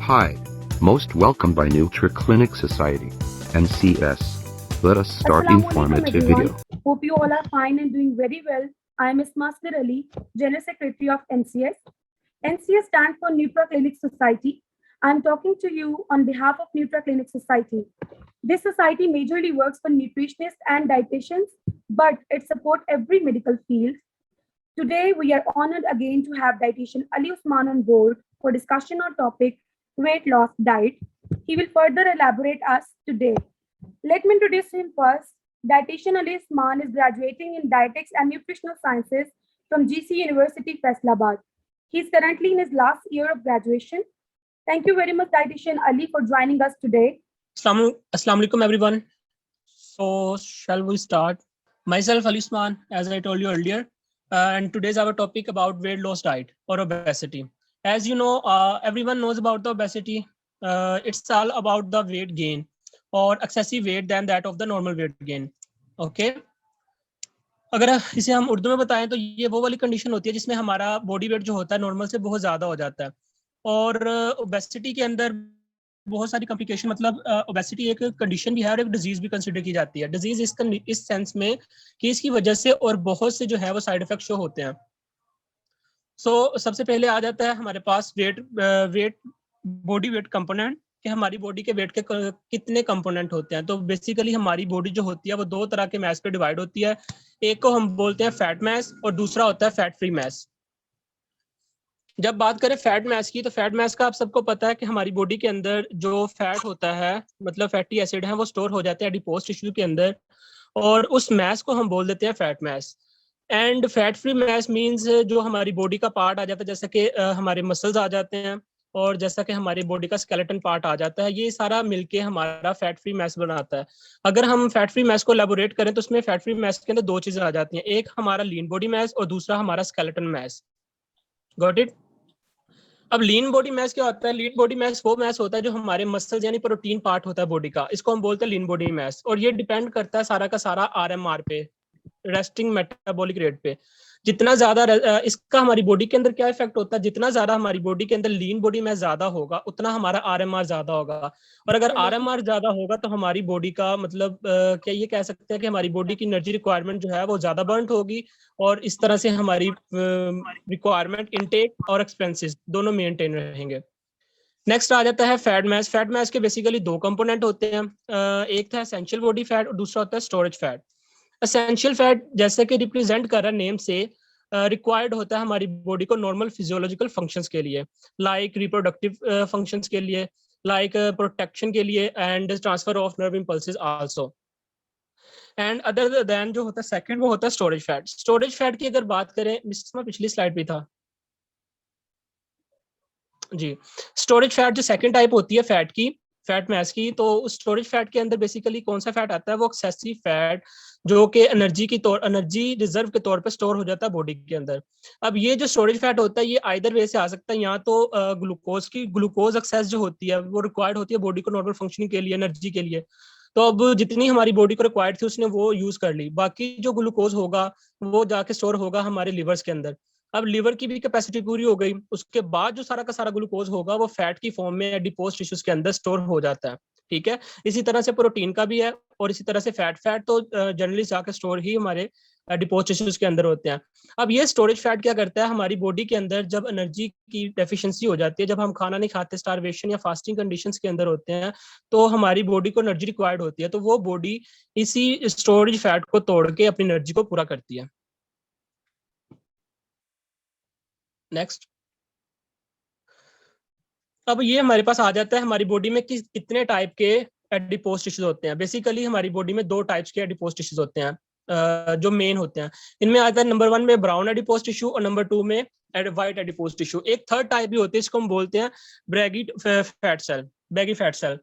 Hi, most welcome by NutriClinic Society, NCS. Let us start Assalamualaikum informative everyone. video. Hope you all are fine and doing very well. I am Ismasdir Ali, General Secretary of NCS. NCS stands for NutriClinic Society. I am talking to you on behalf of NutriClinic Society. This society majorly works for nutritionists and dietitians, but it supports every medical field. Today, we are honored again to have dietitian Ali Usman on board for discussion on topic weight loss diet. He will further elaborate us today. Let me introduce him first. Dietitian Ali Usman is graduating in Dietetics and Nutritional Sciences from GC University, Faisalabad. He is currently in his last year of graduation. Thank you very much, Dietitian Ali, for joining us today. Assalamu alaikum everyone. So shall we start? Myself Ali Usman, as I told you earlier, and today's our topic about weight loss diet or obesity. As you know, everyone knows about the obesity. It's all about the weight gain or excessive weight than that of the normal weight gain. Okay. अगर इसे हम उर्दू में बताएं तो ये वो वाली condition होती है जिसमें हमारा बॉडी वेट जो होता है नॉर्मल से बहुत ज़्यादा हो जाता है और ओबेसिटी के अंदर बहुत सारी कॉम्प्लिकेशन मतलब ओबेसिटी एक कंडीशन भी है और एक डिजीज भी कंसिडर की जाती है। डिजीज इस सेंस में कि इसकी वजह से और बहुत से जो है वो साइड इफेक्ट शो होते हैं। सबसे पहले आ जाता है हमारे पास वेट बॉडी वेट कंपोनेंट कि हमारी बॉडी के वेट के कितने कंपोनेंट होते हैं। तो बेसिकली हमारी बॉडी जो होती है वो दो तरह के मैस पे डिवाइड होती है। एक को हम बोलते हैं फैट मैस और दूसरा होता है फैट फ्री मैस। जब बात करें फैट मैस की तो फैट मैस का आप सबको पता है कि हमारी बॉडी के अंदर जो फैट होता है मतलब फैटी एसिड है वो स्टोर हो जाते हैं एडिपोज टिश्यू के अंदर और उस मैस को हम बोल देते हैं fat mass. And fat free mass means जो हमारी बॉडी का पार्ट आ जाता है जैसे कि हमारे मसल्स आ जाते हैं और जैसा कि हमारी बॉडी का स्केलेटन पार्ट आ जाता है, ये सारा मिलके हमारा फैट फ्री मैस बनाता है। अगर हम फैट फ्री मैस को एलैबोरेट करें तो उसमें फैट फ्री मैस के अंदर दो चीजें आ जाती हैं, एक हमारा लीन बॉडी मैस और दूसरा हमारा स्केलेटन मैस। Got it? अब लीन बॉडी मैस क्या होता है? लीन बॉडी मैस वो मैस होता है जो हमारे मसल्स यानी प्रोटीन पार्ट होता है बॉडी का, इसको हम बोलते हैं लीन बॉडी मैस। और ये डिपेंड करता है सारा का सारा आरएमआर पे, रेस्टिंग मेटाबॉलिक रेट पे। जितना ज्यादा इसका हमारी बॉडी के अंदर क्या इफेक्ट होता है, जितना ज्यादा हमारी बॉडी के अंदर लीन बॉडी मैस ज्यादा होगा उतना हमारा आरएमआर ज्यादा होगा। और अगर आरएमआर ज्यादा होगा तो हमारी बॉडी का मतलब क्या ये कह सकते हैं कि हमारी बॉडी की एनर्जी रिक्वायरमेंट जो है वो ज्यादा बर्न होगी और इस तरह से हमारी रिक्वायरमेंट इनटेक और एक्सपेंसेस दोनों मेंटेन रहेंगे। नेक्स्ट आ जाता है फैट मैस। फैट मैस के बेसिकली दो कंपोनेंट होते हैं, एक था एसेंशियल बॉडी फैट और दूसरा होता है स्टोरेज फैट। एसेंशियल फैट जैसे कि रिप्रेजेंट कर रहा है नेम से, रिक्वायर्ड होता है हमारी बॉडी को नॉर्मल फिजियोलॉजिकल फंक्शंस के लिए, लाइक रिप्रोडक्टिव फंक्शंस के लिए, लाइक प्रोटेक्शन के लिए and transfer of nerve impulses also. And other than जो होता है सेकंड वो होता है स्टोरेज फैट। स्टोरेज फैट की अगर बात करें, पिछली स्लाइड पे था जी, स्टोरेज फैट जो सेकंड टाइप होती है फैट की, फैट मैस की, तो उस स्टोरेज फैट के अंदर बेसिकली कौन सा फैट आता है? वो एक्सेसिव फैट जो कि एनर्जी रिजर्व के तौर पे स्टोर हो जाता है बॉडी के अंदर। अब ये जो स्टोरेज फैट होता है ये आइदर वे से आ सकता है, या तो ग्लूकोज एक्सेस जो होती है वो रिक्वायर्ड होती है बॉडी को नॉर्मल फंक्शनिंग के लिए, एनर्जी के लिए। तो अब जितनी हमारी बॉडी को रिक्वायर्ड थी उसने वो यूज कर ली, बाकी जो ग्लूकोज होगा वो जाके स्टोर होगा हमारे लिवर्स के अंदर। अब लिवर की भी कैपेसिटी पूरी हो गई, उसके बाद जो सारा का सारा ग्लूकोज होगा वो फैट की फॉर्म में एडिपोज टिश्यूज के अंदर स्टोर हो जाता है। ठीक है, इसी तरह से प्रोटीन का भी है और इसी तरह से फैट तो जनरली जाकर स्टोर ही हमारे एडिपोज टिश्यूज के अंदर होते हैं। अब ये स्टोरेज फैट क्या करता है, हमारी बॉडी के अंदर जब एनर्जी की डेफिशिएंसी हो जाती है, जब हम खाना नहीं खाते, स्टारवेशन या फास्टिंग कंडीशंस के अंदर होते हैं, तो हमारी बॉडी को एनर्जी रिक्वायर्ड होती है, तो वो बॉडी इसी स्टोरेज फैट को तोड़ के अपनी एनर्जी को पूरा करती है। नेक्स्ट, अब ये हमारे पास आ जाता है हमारी बॉडी में कितने टाइप के एडिपोज टिश्यूज होते हैं। बेसिकली हमारी बॉडी में दो टाइप्स के एडिपोज टिश्यूज होते हैं जो मेन होते हैं। इनमें आता है नंबर 1 में ब्राउन एडिपोज टिश्यू और नंबर 2 में व्हाइट एडिपोज टिश्यू। एक थर्ड टाइप भी होती है, इसको हम बोलते हैं बैगी फैट सेल।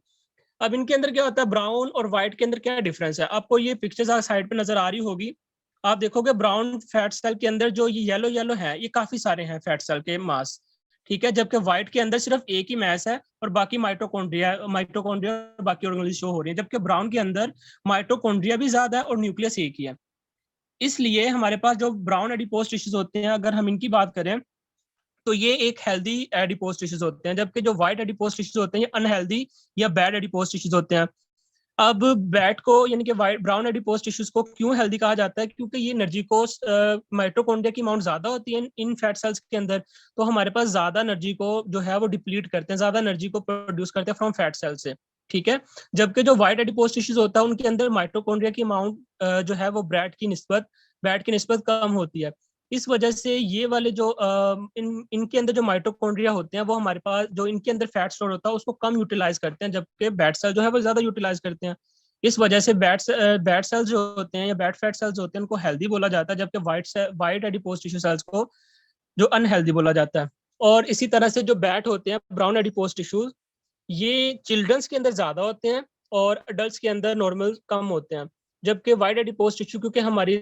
अब इनके अंदर क्या होता है, ब्राउन और व्हाइट के अंदर क्या डिफरेंस है? आपको ये पिक्चर्स साइड पे नजर आ रही होगी, आप देखोगे ब्राउन फैट सेल के अंदर जो ये येलो है ये काफी सारे हैं फैट सेल के मास, ठीक है, जबकि व्हाइट के अंदर सिर्फ एक ही मैस है और बाकी माइटोकॉन्ड्रिया और बाकी ऑर्गेनेल्स शो हो रही है, जबकि ब्राउन के अंदर माइटोकॉन्ड्रिया भी ज्यादा है और न्यूक्लियस एक ही है। इसलिए हमारे पास जो ब्राउन एडिपोज टिश्यूज होते हैं, अगर हम इनकी बात करें तो ये एक हेल्दी एडिपोज टिश्यूज होते हैं, जबकि जो वाइट एडिपोज टिश्यूज होते हैं ये अनहेल्दी या बैड एडिपोज टिश्यूज होते हैं। अब बैट को यानी कि वाइट ब्राउन एडिपोज टिश्यूज को क्यों हेल्दी कहा जाता है? क्योंकि ये एनर्जी को माइटोकॉन्ड्रिया की अमाउंट ज्यादा होती है इन फैट सेल्स के अंदर, तो हमारे पास ज्यादा एनर्जी को जो है वो डिप्लीट करते हैं, ज्यादा एनर्जी को प्रोड्यूस करते हैं फ्रॉम फैट सेल से, ठीक है। जबकि जो वाइट एडिपोज टिश्यूज होता है उनके अंदर माइटोकॉन्ड्रिया की अमाउंट जो है वो बैट की निस्बत कम होती है। इस वजह से ये वाले जो इनके अंदर जो माइटोकॉन्ड्रिया होते हैं वो हमारे पास जो इनके अंदर फैट स्टोर होता है उसको कम यूटिलाइज करते हैं, जबकि बैट सेल जो है वो ज्यादा यूटिलाइज करते हैं। इस वजह से बैट सेल्स जो होते हैं या बैट फैट सेल्स होते हैं उनको हेल्दी बोला जाता है, जबकि वाइट एडिपोज टिश्यू सेल्स को जो अनहेल्दी बोला जाता है। और इसी तरह से जो बैट होते हैं ब्राउन एडिपोज टिश्यूज, ये चिल्ड्रंस के अंदर ज्यादा होते हैं और अडल्ट के अंदर नॉर्मल कम होते हैं। जबकि वाइट एडिपोज टिश्यू, क्योंकि हमारी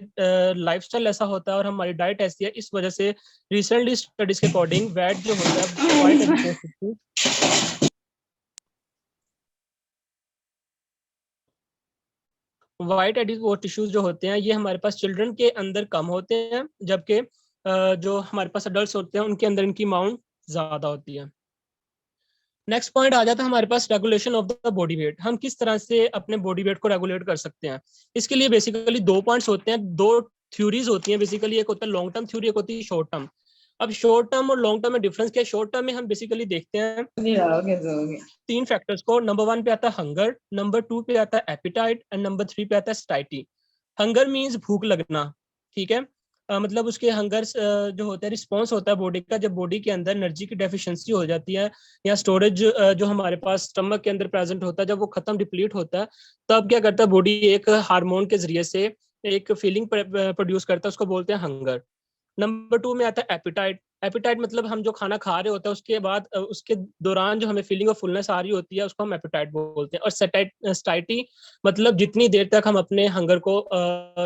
लाइफस्टाइल ऐसा होता है और हमारी डाइट ऐसी है, इस वजह से रिसेंटली स्टडीज के अकॉर्डिंग वैट जो होता है white adipose tissue white adipose tissues जो होते हैं ये हमारे पास चिल्ड्रन के अंदर कम होते हैं, जबकि जो हमारे पास अडल्ट होते हैं उनके अंदर इनकी अमाउंट ज्यादा होती है। नेक्स्ट पॉइंट आ जाता है हमारे पास regulation of the body weight. हम किस तरह से अपने बॉडी वेट को रेगुलेट कर सकते हैं? इसके लिए बेसिकली दो पॉइंट्स होते हैं, दो थ्योरीज होती हैं बेसिकली, एक होता है लॉन्ग टर्म थ्योरी, एक होती है शॉर्ट टर्म। अब शॉर्ट टर्म और लॉन्ग टर्म में डिफरेंस क्या है? शॉर्ट टर्म में हम बेसिकली देखते हैं तीन फैक्टर्स को। नंबर 1 पे आता है हंगर, नंबर 2 पे आता है एपिटाइट एंड नंबर 3 पे आता है स्टाइटी। हंगर मीन्स भूख लगना, ठीक है। मतलब उसके हंगर जो होता है रिस्पॉन्स होता है बॉडी का, जब बॉडी के अंदर एनर्जी की डेफिशिएंसी हो जाती है या स्टोरेज जो हमारे पास स्टमक के अंदर प्रेजेंट होता है जब वो खत्म डिप्लीट होता है, तब क्या करता है बॉडी एक हार्मोन के जरिए से एक फीलिंग प्रोड्यूस करता है, उसको बोलते हैं हंगर। नंबर 2 में आता है एपिटाइट। एपिटाइट मतलब हम जो खाना खा रहे होते हैं उसके बाद उसके दौरान जो हमें फीलिंग ऑफ फुलनेस आ रही होती है उसको हम एपिटाइट बोलते हैं। और स्टाइटी मतलब जितनी देर तक हम अपने हंगर को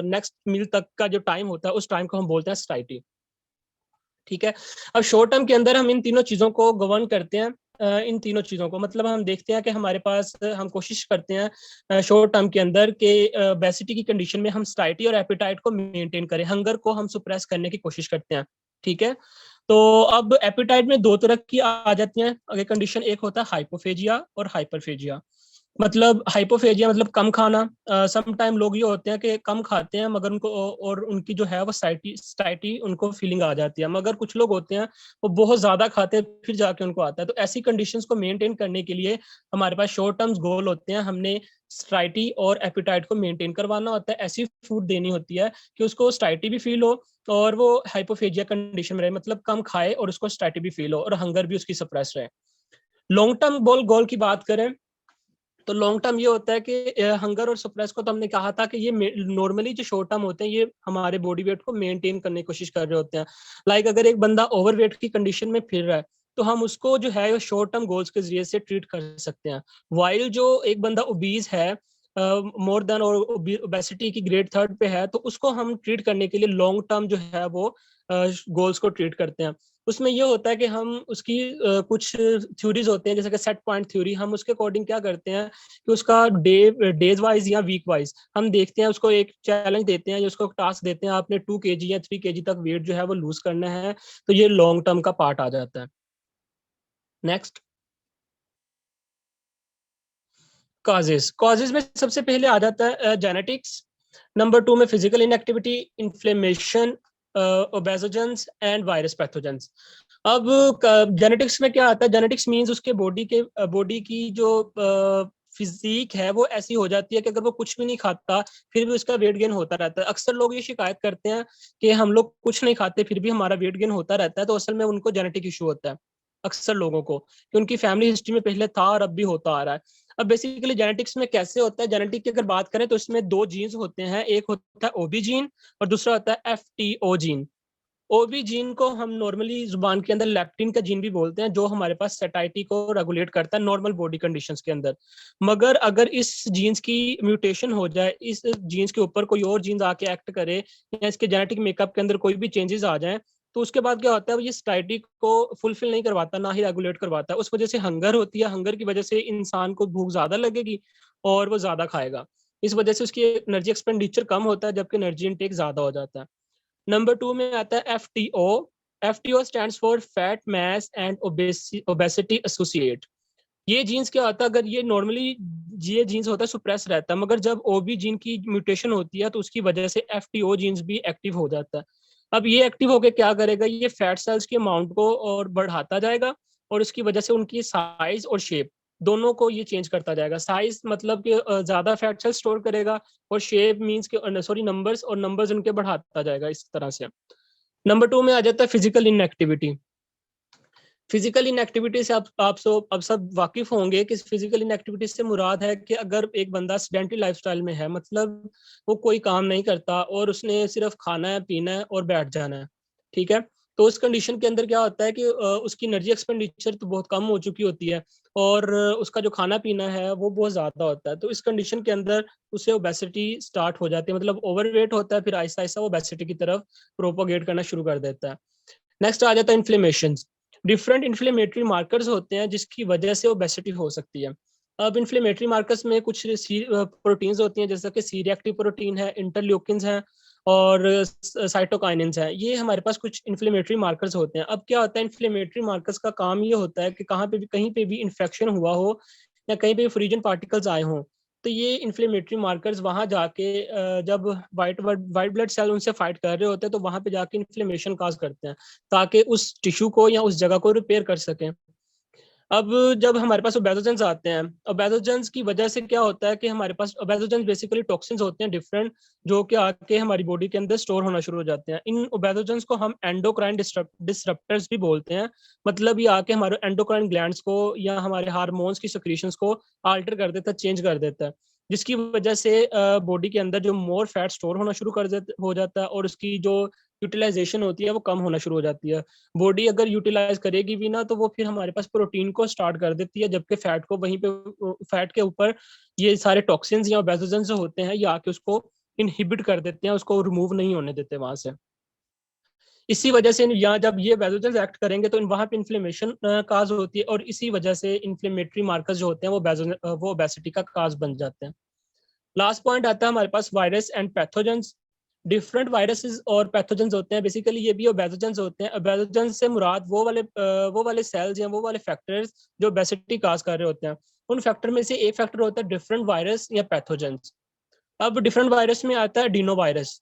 नेक्स्ट मील तक का जो टाइम होता है उस टाइम को हम बोलते हैं स्टाइटी, ठीक है। अब शॉर्ट टर्म के अंदर हम इन तीनों चीजों को गवर्न करते हैं। इन तीनों चीजों को मतलब हम देखते हैं कि हमारे पास हम कोशिश करते हैं शॉर्ट टर्म के अंदर के ओबेसिटी की कंडीशन में हम स्टाइटी और एपिटाइट को मेंटेन करें, हंगर को हम सुप्रेस करने की कोशिश करते हैं, ठीक है। तो अब एपिटाइट में दो तरह की आ जाती हैं अगर कंडीशन, एक होता है हाइपोफेजिया और हाइपरफेजिया। मतलब हाइपोफेजिया मतलब कम खाना। सम टाइम लोग ये होते हैं कि कम खाते हैं मगर उनको और उनकी जो है वो स्टाइटी उनको फीलिंग आ जाती है, मगर कुछ लोग होते हैं वो बहुत ज्यादा खाते हैं फिर जाके उनको आता है। तो ऐसी कंडीशंस को मेंटेन करने के लिए हमारे पास शॉर्ट टर्म्स गोल होते हैं, हमने स्टाइटी और एपिटाइट को मेंटेन करवाना होता है, ऐसी फूड देनी होती है कि उसको स्टाइटी भी फील हो और वो हाइपोफेजिया कंडीशन में रहे, मतलब कम खाए और उसको स्टाइटी भी फील हो और हंगर भी उसकी सप्रेस रहे। लॉन्ग टर्म गोल की बात करें तो लॉन्ग टर्म ये होता है कि हंगर और सप्रेस को तो हमने कहा था कि ये नॉर्मली जो शॉर्ट टर्म होते हैं ये हमारे बॉडी वेट को मेंटेन करने की कोशिश कर रहे होते हैं। लाइक अगर एक बंदा ओवरवेट की कंडीशन में फिर रहा है तो हम उसको जो है शॉर्ट टर्म गोल्स के जरिए से ट्रीट कर सकते हैं। वाइल जो एक बंदा ओबीज है मोर देन और ओबेसिटी की ग्रेड 3 पे है तो उसको हम ट्रीट करने के लिए लॉन्ग टर्म जो है वो गोल्स को ट्रीट करते हैं। उसमें ये होता है कि हम उसकी कुछ थ्योरीज होते हैं जैसे कि सेट पॉइंट थ्योरी, हम उसके अकॉर्डिंग क्या करते हैं कि उसका डेज वाइज या वीक वाइज हम देखते हैं, उसको एक चैलेंज देते हैं या उसको टास्क देते हैं, आपने 2 kg या 3 kg तक वेट जो है वो लूज करना है, तो ये लॉन्ग टर्म का पार्ट आ जाता है। नेक्स्ट कॉजेज में सबसे पहले आ जाता है जेनेटिक्स, नंबर 2 में physical inactivity, inflammation, obesogens and virus pathogens. अब जेनेटिक्स में क्या आता है? जेनेटिक्स मींस उसके बॉडी की जो फिजिक है वो ऐसी हो जाती है कि अगर वो कुछ भी नहीं खाता फिर भी उसका वेट गेन होता रहता है। अक्सर लोग ये शिकायत करते हैं कि हम लोग कुछ नहीं खाते फिर भी हमारा वेट गेन होता रहता है, तो असल में उनको जेनेटिक इशू होता है अक्सर लोगों को, कि उनकी फैमिली हिस्ट्री में पहले था और अब भी होता आ रहा है। अब बेसिकली जेनेटिक्स में कैसे होता है? जेनेटिक की अगर बात करें तो इसमें दो जीन्स होते हैं, एक होता है ओबी जीन और दूसरा होता है एफटीओ जीन। ओबी जीन को हम नॉर्मली जुबान के अंदर लैक्टिन का जीन भी बोलते हैं, जो हमारे पास सेटाइटी को रेगुलेट करता है नॉर्मल बॉडी कंडीशंस के अंदर। मगर अगर इस जीन्स की म्यूटेशन हो जाए, इस जीन्स के ऊपर कोई और जीन्स आके एक्ट करे या इसके जेनेटिक मेकअप के अंदर कोई भी चेंजेस आ जाए, तो उसके बाद क्या होता है ये सेटाइटी को फुलफिल नहीं करवाता, ना ही रेगुलेट करवाता है। उस वजह से हंगर होती है, हंगर की वजह से इंसान को भूख ज्यादा लगेगी और वो ज्यादा खाएगा, इस वजह से उसकी एनर्जी एक्सपेंडिचर कम होता है जबकि एनर्जी इनटेक ज्यादा हो जाता है। नंबर 2 में आता है FTO, FTO stands for fat mass and obesity associate. ये जीन्स क्या होता है, अगर ये नॉर्मली ये जीन्स होता है सुप्रेस रहता है, मगर जब ओबी जीन की म्यूटेशन होती है तो उसकी वजह से FTO जीन्स भी एक्टिव हो जाता है। अब ये एक्टिव होकर क्या करेगा, ये फैट सेल्स के अमाउंट को और बढ़ाता जाएगा और उसकी वजह से उनकी साइज और शेप दोनों को ये चेंज करता जाएगा। साइज मतलब कि ज्यादा फैट सेल स्टोर करेगा और शेप मींस के सॉरी नंबर्स, और नंबर्स उनके बढ़ाता जाएगा इस तरह से। नंबर 2 में आ जाता है फिजिकल इनएक्टिविटी। फिजिकल इनएक्टिविटी से अब सब वाकिफ होंगे कि फिजिकल इनएक्टिविटी से मुराद है कि अगर एक बंदा सेडेंटरी लाइफस्टाइल में है, मतलब वो कोई काम नहीं करता और उसने सिर्फ खाना है, पीना है और बैठ जाना है, ठीक है, तो उस कंडीशन के अंदर क्या होता है कि उसकी एनर्जी एक्सपेंडिचर तो बहुत कम हो चुकी होती है और उसका जो खाना पीना है वो बहुत ज्यादा होता है। तो इस कंडीशन के अंदर उसे ओबेसिटी स्टार्ट हो जाती है, मतलब ओवरवेट होता है, फिर आहिस्ता आहिस्ता वो ओबेसिटी की तरफ प्रोपोगेट करना शुरू कर देता है। नेक्स्ट आ जाता है इन्फ्लेमेशन। डिफरेंट इन्फ्लेमेटरी मार्कर्स होते हैं जिसकी वजह से ओबेसिटी हो सकती है। अब इन्फ्लेमेटरी मार्कर्स में कुछ प्रोटीन्स होती हैं, जैसे कि सी रिएक्टिव प्रोटीन है, इंटरल्यूकिन्स हैं और साइटोकाइनिन्स हैं। ये हमारे पास कुछ इन्फ्लेमेटरी मार्कर्स होते हैं। अब क्या होता है, इन्फ्लेमेटरी मार्कर्स का काम ये होता है कि कहीं पे भी इन्फेक्शन हुआ हो या कहीं पे फ्रीजन पार्टिकल्स आए हों, तो ये इन्फ्लेमेटरी मार्कर्स वहां जाके जब वाइट ब्लड सेल उनसे फाइट कर रहे होते हैं तो वहां पे जाके इन्फ्लेमेशन काज करते हैं ताकि उस टिश्यू को या उस जगह को रिपेयर कर सकें। अब जब हमारे पास ओबेसोजेंस आते हैं, ओबेसोजेंस की वजह से क्या होता है कि हमारे पास ओबेसोजेंस बेसिकली टॉक्सिन्स होते हैं डिफरेंट, जो कि आके हमारी बॉडी के अंदर स्टोर होना शुरू हो जाते हैं। इन ओबेसोजेंस को हम एंडोक्राइन डिसरप्टर्स भी बोलते हैं, मतलब ये आके हमारे एंडोक्राइन ग्लैंड्स को या हमारे हार्मोन्स की सिक्रीशंस को आल्टर कर देता है, चेंज कर देता है, जिसकी वजह से बॉडी के अंदर जो मोर फैट स्टोर होना शुरू हो जाता है और उसकी जो यूटिलाइजेशन होती है वो कम होना शुरू हो जाती है। बॉडी अगर यूटिलाइज करेगी भी ना तो वो फिर हमारे पास प्रोटीन को स्टार्ट कर देती है, जबकि फैट को वहीं पे फैट के ऊपर ये सारे टॉक्सिन्स या ओबेसोजेंस जो होते हैं ये आके उसको इनहिबिट कर देते हैं, उसको रिमूव नहीं होने देते वहां से। इसी वजह से यहाँ जब ये ओबेसोजेंस एक्ट करेंगे तो वहां पे इन्फ्लेमेशन काज होती है और इसी वजह से इन्फ्लेमेटरी मार्कर्स जो होते हैं वो ओबेसिटी का काज बन जाते हैं। लास्ट पॉइंट आता है हमारे पास virus and pathogens. Different viruses और पैथोजेंस होते हैं, बेसिकली ये भी ओबेसोजेंस होते हैं। ओबेसोजेंस से मुराद वो वाले सेल्स या वो वाले फैक्टर्स जो ओबेसिटी काज कर रहे होते हैं। उन फैक्टर में से एक फैक्टर होता है डिफरेंट वायरस या पैथोजेंस। अब डिफरेंट वायरस में आता है डीनो वायरस।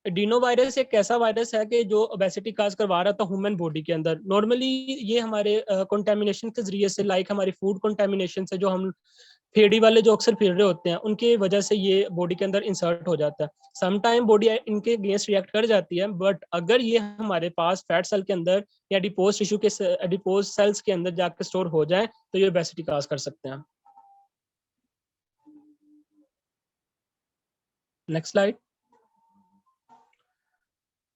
डीनो वायरस एक ऐसा वायरस है कि जो ओबेसिटी काज करवा रहा था ह्यूमन बॉडी के अंदर। नॉर्मली ये हमारे कंटेमिनेशन के जरिए से, लाइक हमारी फूड कंटेमिनेशन से, जो हम फेडी वाले जो अक्सर फिर रहे होते हैं उनके वजह से ये बॉडी के अंदर इंसर्ट हो जाता है। सम टाइम बॉडी इनके अगेंस्ट रिएक्ट कर जाती है, बट अगर ये हमारे पास फैट सेल के अंदर या डिपोज टिश्यू के डिपोज सेल्स के अंदर जाकर स्टोर हो जाए तो ये ओबेसिटी काज कर सकते हैं। Next slide.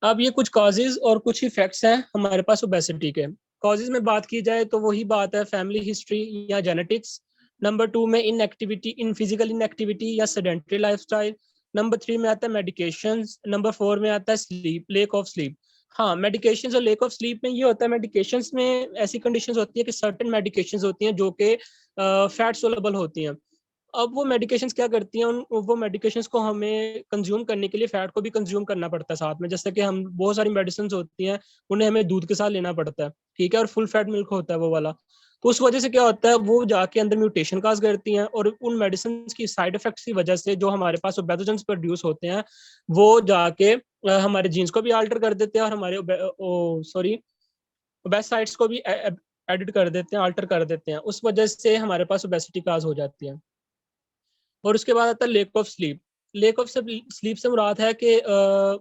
अब ये कुछ कॉजेज और कुछ इफेक्ट्स हैं हमारे पास ओबेसिटी के। कॉजेज में बात की जाए तो वही बात है, फैमिली हिस्ट्री या जेनेटिक्स। नंबर 2 में इनएक्टिविटी, इन फिजिकल इनएक्टिविटी या सेडेंटरी लाइफस्टाइल। नंबर 3 में आता है मेडिकेशंस। नंबर 4 में आता है स्लीप, लेक ऑफ स्लीप। हाँ, मेडिकेशंस और लेक ऑफ स्लीप में ये होता है, मेडिकेशंस में ऐसी कंडीशंस होती है कि सर्टेन मेडिकेशंस होती हैं जो कि फैट सोलेबल होती हैं। अब वो मेडिकेशंस क्या करती हैं, उन वो मेडिकेशंस को हमें कंज्यूम करने के लिए फैट को भी कंज्यूम करना पड़ता है साथ में। जैसे कि हम बहुत सारी मेडिसिन होती हैं उन्हें हमें दूध के साथ लेना पड़ता है, ठीक है, और फुल फैट मिल्क होता है वो वाला। तो उस वजह से क्या होता है, वो जाके अंदर म्यूटेशन काज करती हैं और उन मेडिसिन की साइड इफेक्ट्स की वजह से जो हमारे पास ओबेसोजेंस प्रोड्यूस होते हैं वो जाके हमारे जीन्स को भी अल्टर कर देते हैं और हमारे ओबेसाइड्स को भी एडिट कर देते हैं, अल्टर कर देते हैं। उस वजह से हमारे पास ओबेसिटी काज हो जाती है। और उसके बाद आता है lake of sleep. Lake of sleep से मुराद है कि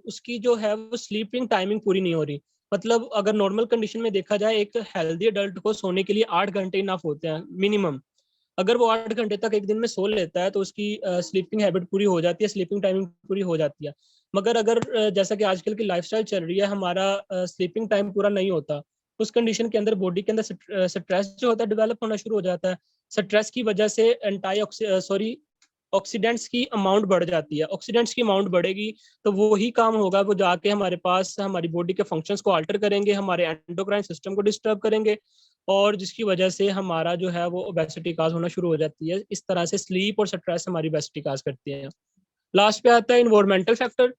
उसकी जो है वो स्लीपिंग टाइमिंग पूरी नहीं हो रही। मतलब अगर नॉर्मल कंडीशन में देखा जाए एक हेल्दी अडल्ट को सोने के लिए 8 घंटे इनफ होते हैं मिनिमम। अगर वो 8 घंटे तक एक दिन में सो लेता है तो उसकी स्लीपिंग हैबिट पूरी हो जाती है, स्लीपिंग टाइमिंग पूरी हो जाती है। मगर अगर जैसा कि आजकल की लाइफस्टाइल चल रही है, हमारा स्लीपिंग टाइम पूरा नहीं होता, उस कंडीशन के अंदर बॉडी के अंदर स्ट्रेस जो होता है डेवलप होना शुरू हो जाता है। स्ट्रेस की वजह से ऑक्सीडेंट्स की अमाउंट बढ़ जाती है। ऑक्सीडेंट्स की अमाउंट बढ़ेगी तो वो ही काम होगा, वो जाके हमारे पास हमारी बॉडी के फंक्शंस को अल्टर करेंगे, हमारे एंडोक्राइन सिस्टम को डिस्टर्ब करेंगे और जिसकी वजह से हमारा जो है वो ओबेसिटी काज होना शुरू हो जाती है। इस तरह से स्लीप और स्ट्रेस हमारी ओबेसिटी काज करती है। लास्ट पे आता है इन्वायरमेंटल फैक्टर।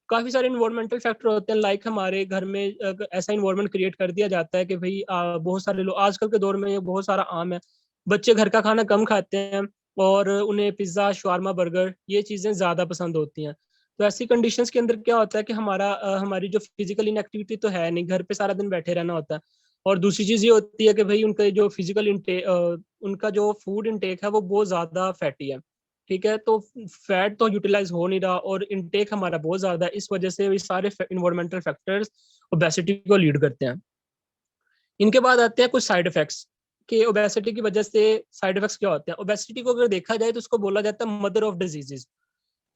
काफी सारे इन्वायरमेंटल फैक्टर होते हैं, लाइक हमारे घर में ऐसा इन्वायरमेंट क्रिएट कर दिया जाता है कि भाई बहुत सारे लोग आजकल के दौर में ये बहुत सारा आम है, बच्चे घर का खाना कम खाते हैं और उन्हें पिज्जा, शवारमा, बर्गर ये चीजें ज्यादा पसंद होती हैं। तो ऐसी कंडीशंस के अंदर क्या होता है कि हमारी जो फिजिकल इनएक्टिविटी तो है नहीं, घर पे सारा दिन बैठे रहना होता है। और दूसरी चीज ये होती है कि भाई उनका जो फिजिकल उनका जो फूड इनटेक है वो बहुत ज्यादा फैटी है। ठीक है, तो फैट तो यूटिलाइज हो नहीं रहा और इनटेक हमारा बहुत ज्यादा है, इस वजह से ये सारे इन्वायरमेंटल फैक्टर्स ओबेसिटी को लीड करते हैं। इनके बाद आते हैं कुछ साइड इफेक्ट्स कि ओबेसिटी की वजह से साइड इफेक्ट्स क्या होते हैं। ओबेसिटी को अगर देखा जाए तो उसको बोला जाता है मदर ऑफ डिजीजेस।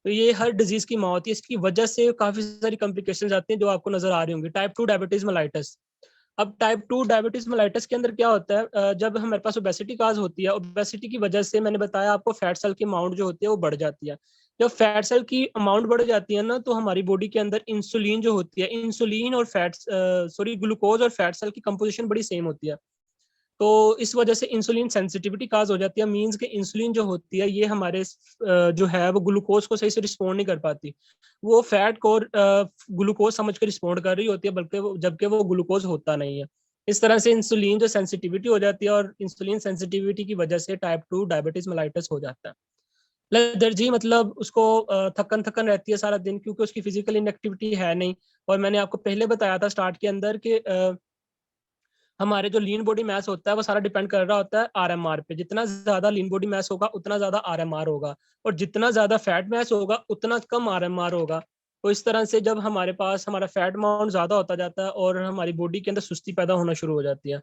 तो ये हर डिजीज की माँ होती है, इसकी वजह से काफी सारी कॉम्प्लिकेशंस आती हैं जो आपको नजर आ रही होंगी। Type 2 diabetes mellitus. अब टाइप 2 डायबिटीज मेलाइटस के अंदर क्या होता है, जब हमारे पास ओबेसिटी काज होती है, ओबेसिटी की वजह से मैंने बताया आपको फैट सेल की अमाउंट जो होती है वो बढ़ जाती है। जब फैट सेल की अमाउंट बढ़ जाती है ना, तो हमारी बॉडी के अंदर इंसुलिन जो होती है, इंसुलिन और ग्लूकोज और फैट सेल की कंपोजिशन बड़ी सेम होती है। तो इस वजह से इंसुलिन सेंसिटिविटी काज हो जाती है। मींस के इंसुलिन जो होती है ये हमारे जो है वो ग्लूकोज को सही से रिस्पॉन्ड नहीं कर पाती, वो फैट को ग्लूकोज समझ के रिस्पॉन्ड कर रही होती है, बल्कि जबकि वो ग्लूकोज होता नहीं है। इस तरह से इंसुलिन जो सेंसिटिविटी हो जाती है और इंसुलिन सेंसिटिविटी की वजह से टाइप 2 डायबिटीज मेलाइटस हो जाता है। लेथर्जी मतलब उसको थकन थकन रहती है सारा दिन, क्योंकि उसकी फिजिकल इनएक्टिविटी है नहीं। और मैंने आपको पहले बताया था स्टार्ट के अंदर कि हमारे जो लीन बॉडी मैस होता है वो सारा डिपेंड कर रहा होता है आरएमआर पे। जितना ज्यादा लीन बॉडी मैस होगा उतना ज्यादा आरएमआर होगा, और जितना ज्यादा फैट मैस होगा उतना कम आरएमआर होगा। तो इस तरह से जब हमारे पास हमारा फैट अमाउंट ज्यादा होता जाता है और हमारी बॉडी के अंदर सुस्ती पैदा होना शुरू हो जाती है,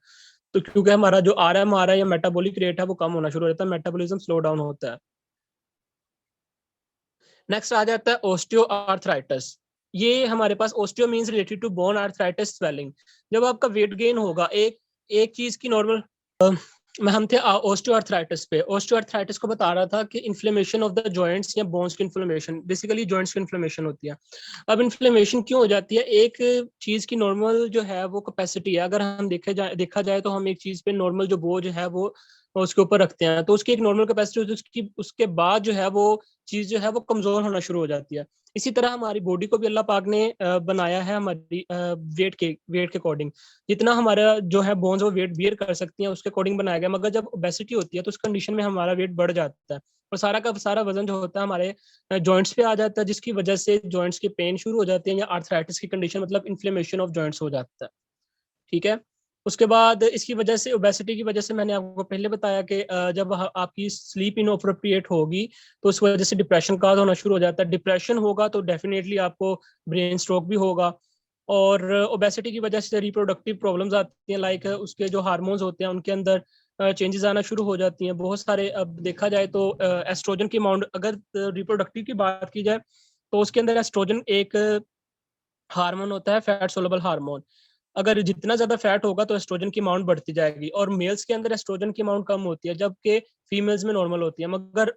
तो क्योंकि हमारा जो आरएमआर है या मेटाबॉलिक रेट है वो कम होना शुरू हो जाता है, मेटाबॉलिज्म स्लो डाउन होता है। नेक्स्ट आ जाता है ओस्टियो आर्थराइटिस। ये हमारे पास osteo means related to bone arthritis swelling. जब आपका वेट गेन होगा, एक एक चीज की नॉर्मल में हम थे ओस्टियोआर्थराइटिस पे। ओस्टियोआर्थराइटिस को बता रहा था कि इन्फ्लेमेशन ऑफ द जॉइंट्स या बोन्स की इन्फ्लेमेशन, बेसिकली जॉइंट्स की इन्फ्लेमेशन होती है। अब इन्फ्लेमेशन क्यों हो जाती है, एक चीज की नॉर्मल जो है वो कैपेसिटी है, अगर हम देखा जाए तो हम एक चीज पे नॉर्मल जो बोझ है वो उसके ऊपर रखते हैं, तो उसकी एक नॉर्मल कैपेसिटी होती है, उसकी उसके बाद जो है वो चीज जो है वो कमजोर होना शुरू हो जाती है। इसी तरह हमारी बॉडी को भी अल्लाह पाक ने बनाया है हमारी वेट के अकॉर्डिंग। जितना हमारा जो है बोन्स वो वेट बियर कर सकती हैं उसके अकॉर्डिंग बनाया गया, मगर जब ओबेसिटी होती है तो उस कंडीशन में हमारा वेट बढ़ जाता है और सारा का सारा वजन जो होता है हमारे जॉइंट्स पे आ जाता है, जिसकी वजह से जॉइंट्स की पेन शुरू हो जाती है या आर्थराइटिस की कंडीशन मतलब इन्फ्लेमेशन ऑफ जॉइंट्स हो जाता है। ठीक है, उसके बाद इसकी वजह से ओबेसिटी की वजह से मैंने आपको पहले बताया कि जब आपकी स्लीप इनअप्रोप्रिएट होगी तो उस वजह से डिप्रेशन काज होना शुरू हो जाता है। डिप्रेशन होगा तो डेफिनेटली आपको ब्रेन स्ट्रोक भी होगा। और ओबेसिटी की वजह से रिप्रोडक्टिव प्रॉब्लम्स आती हैं, लाइक उसके जो हार्मोन्स होते हैं उनके अंदर चेंजेस आना शुरू हो जाती हैं बहुत सारे। अब देखा जाए तो एस्ट्रोजन की अमाउंट, अगर रिप्रोडक्टिव की बात की जाए तो उसके अंदर एस्ट्रोजन एक हार्मोन होता है, फैट सोलेबल हार्मोन। अगर जितना ज्यादा फैट होगा तो एस्ट्रोजन की अमाउंट बढ़ती जाएगी, और मेल्स के अंदर एस्ट्रोजन की अमाउंट कम होती है जबकि फीमेल्स में नॉर्मल होती है। मगर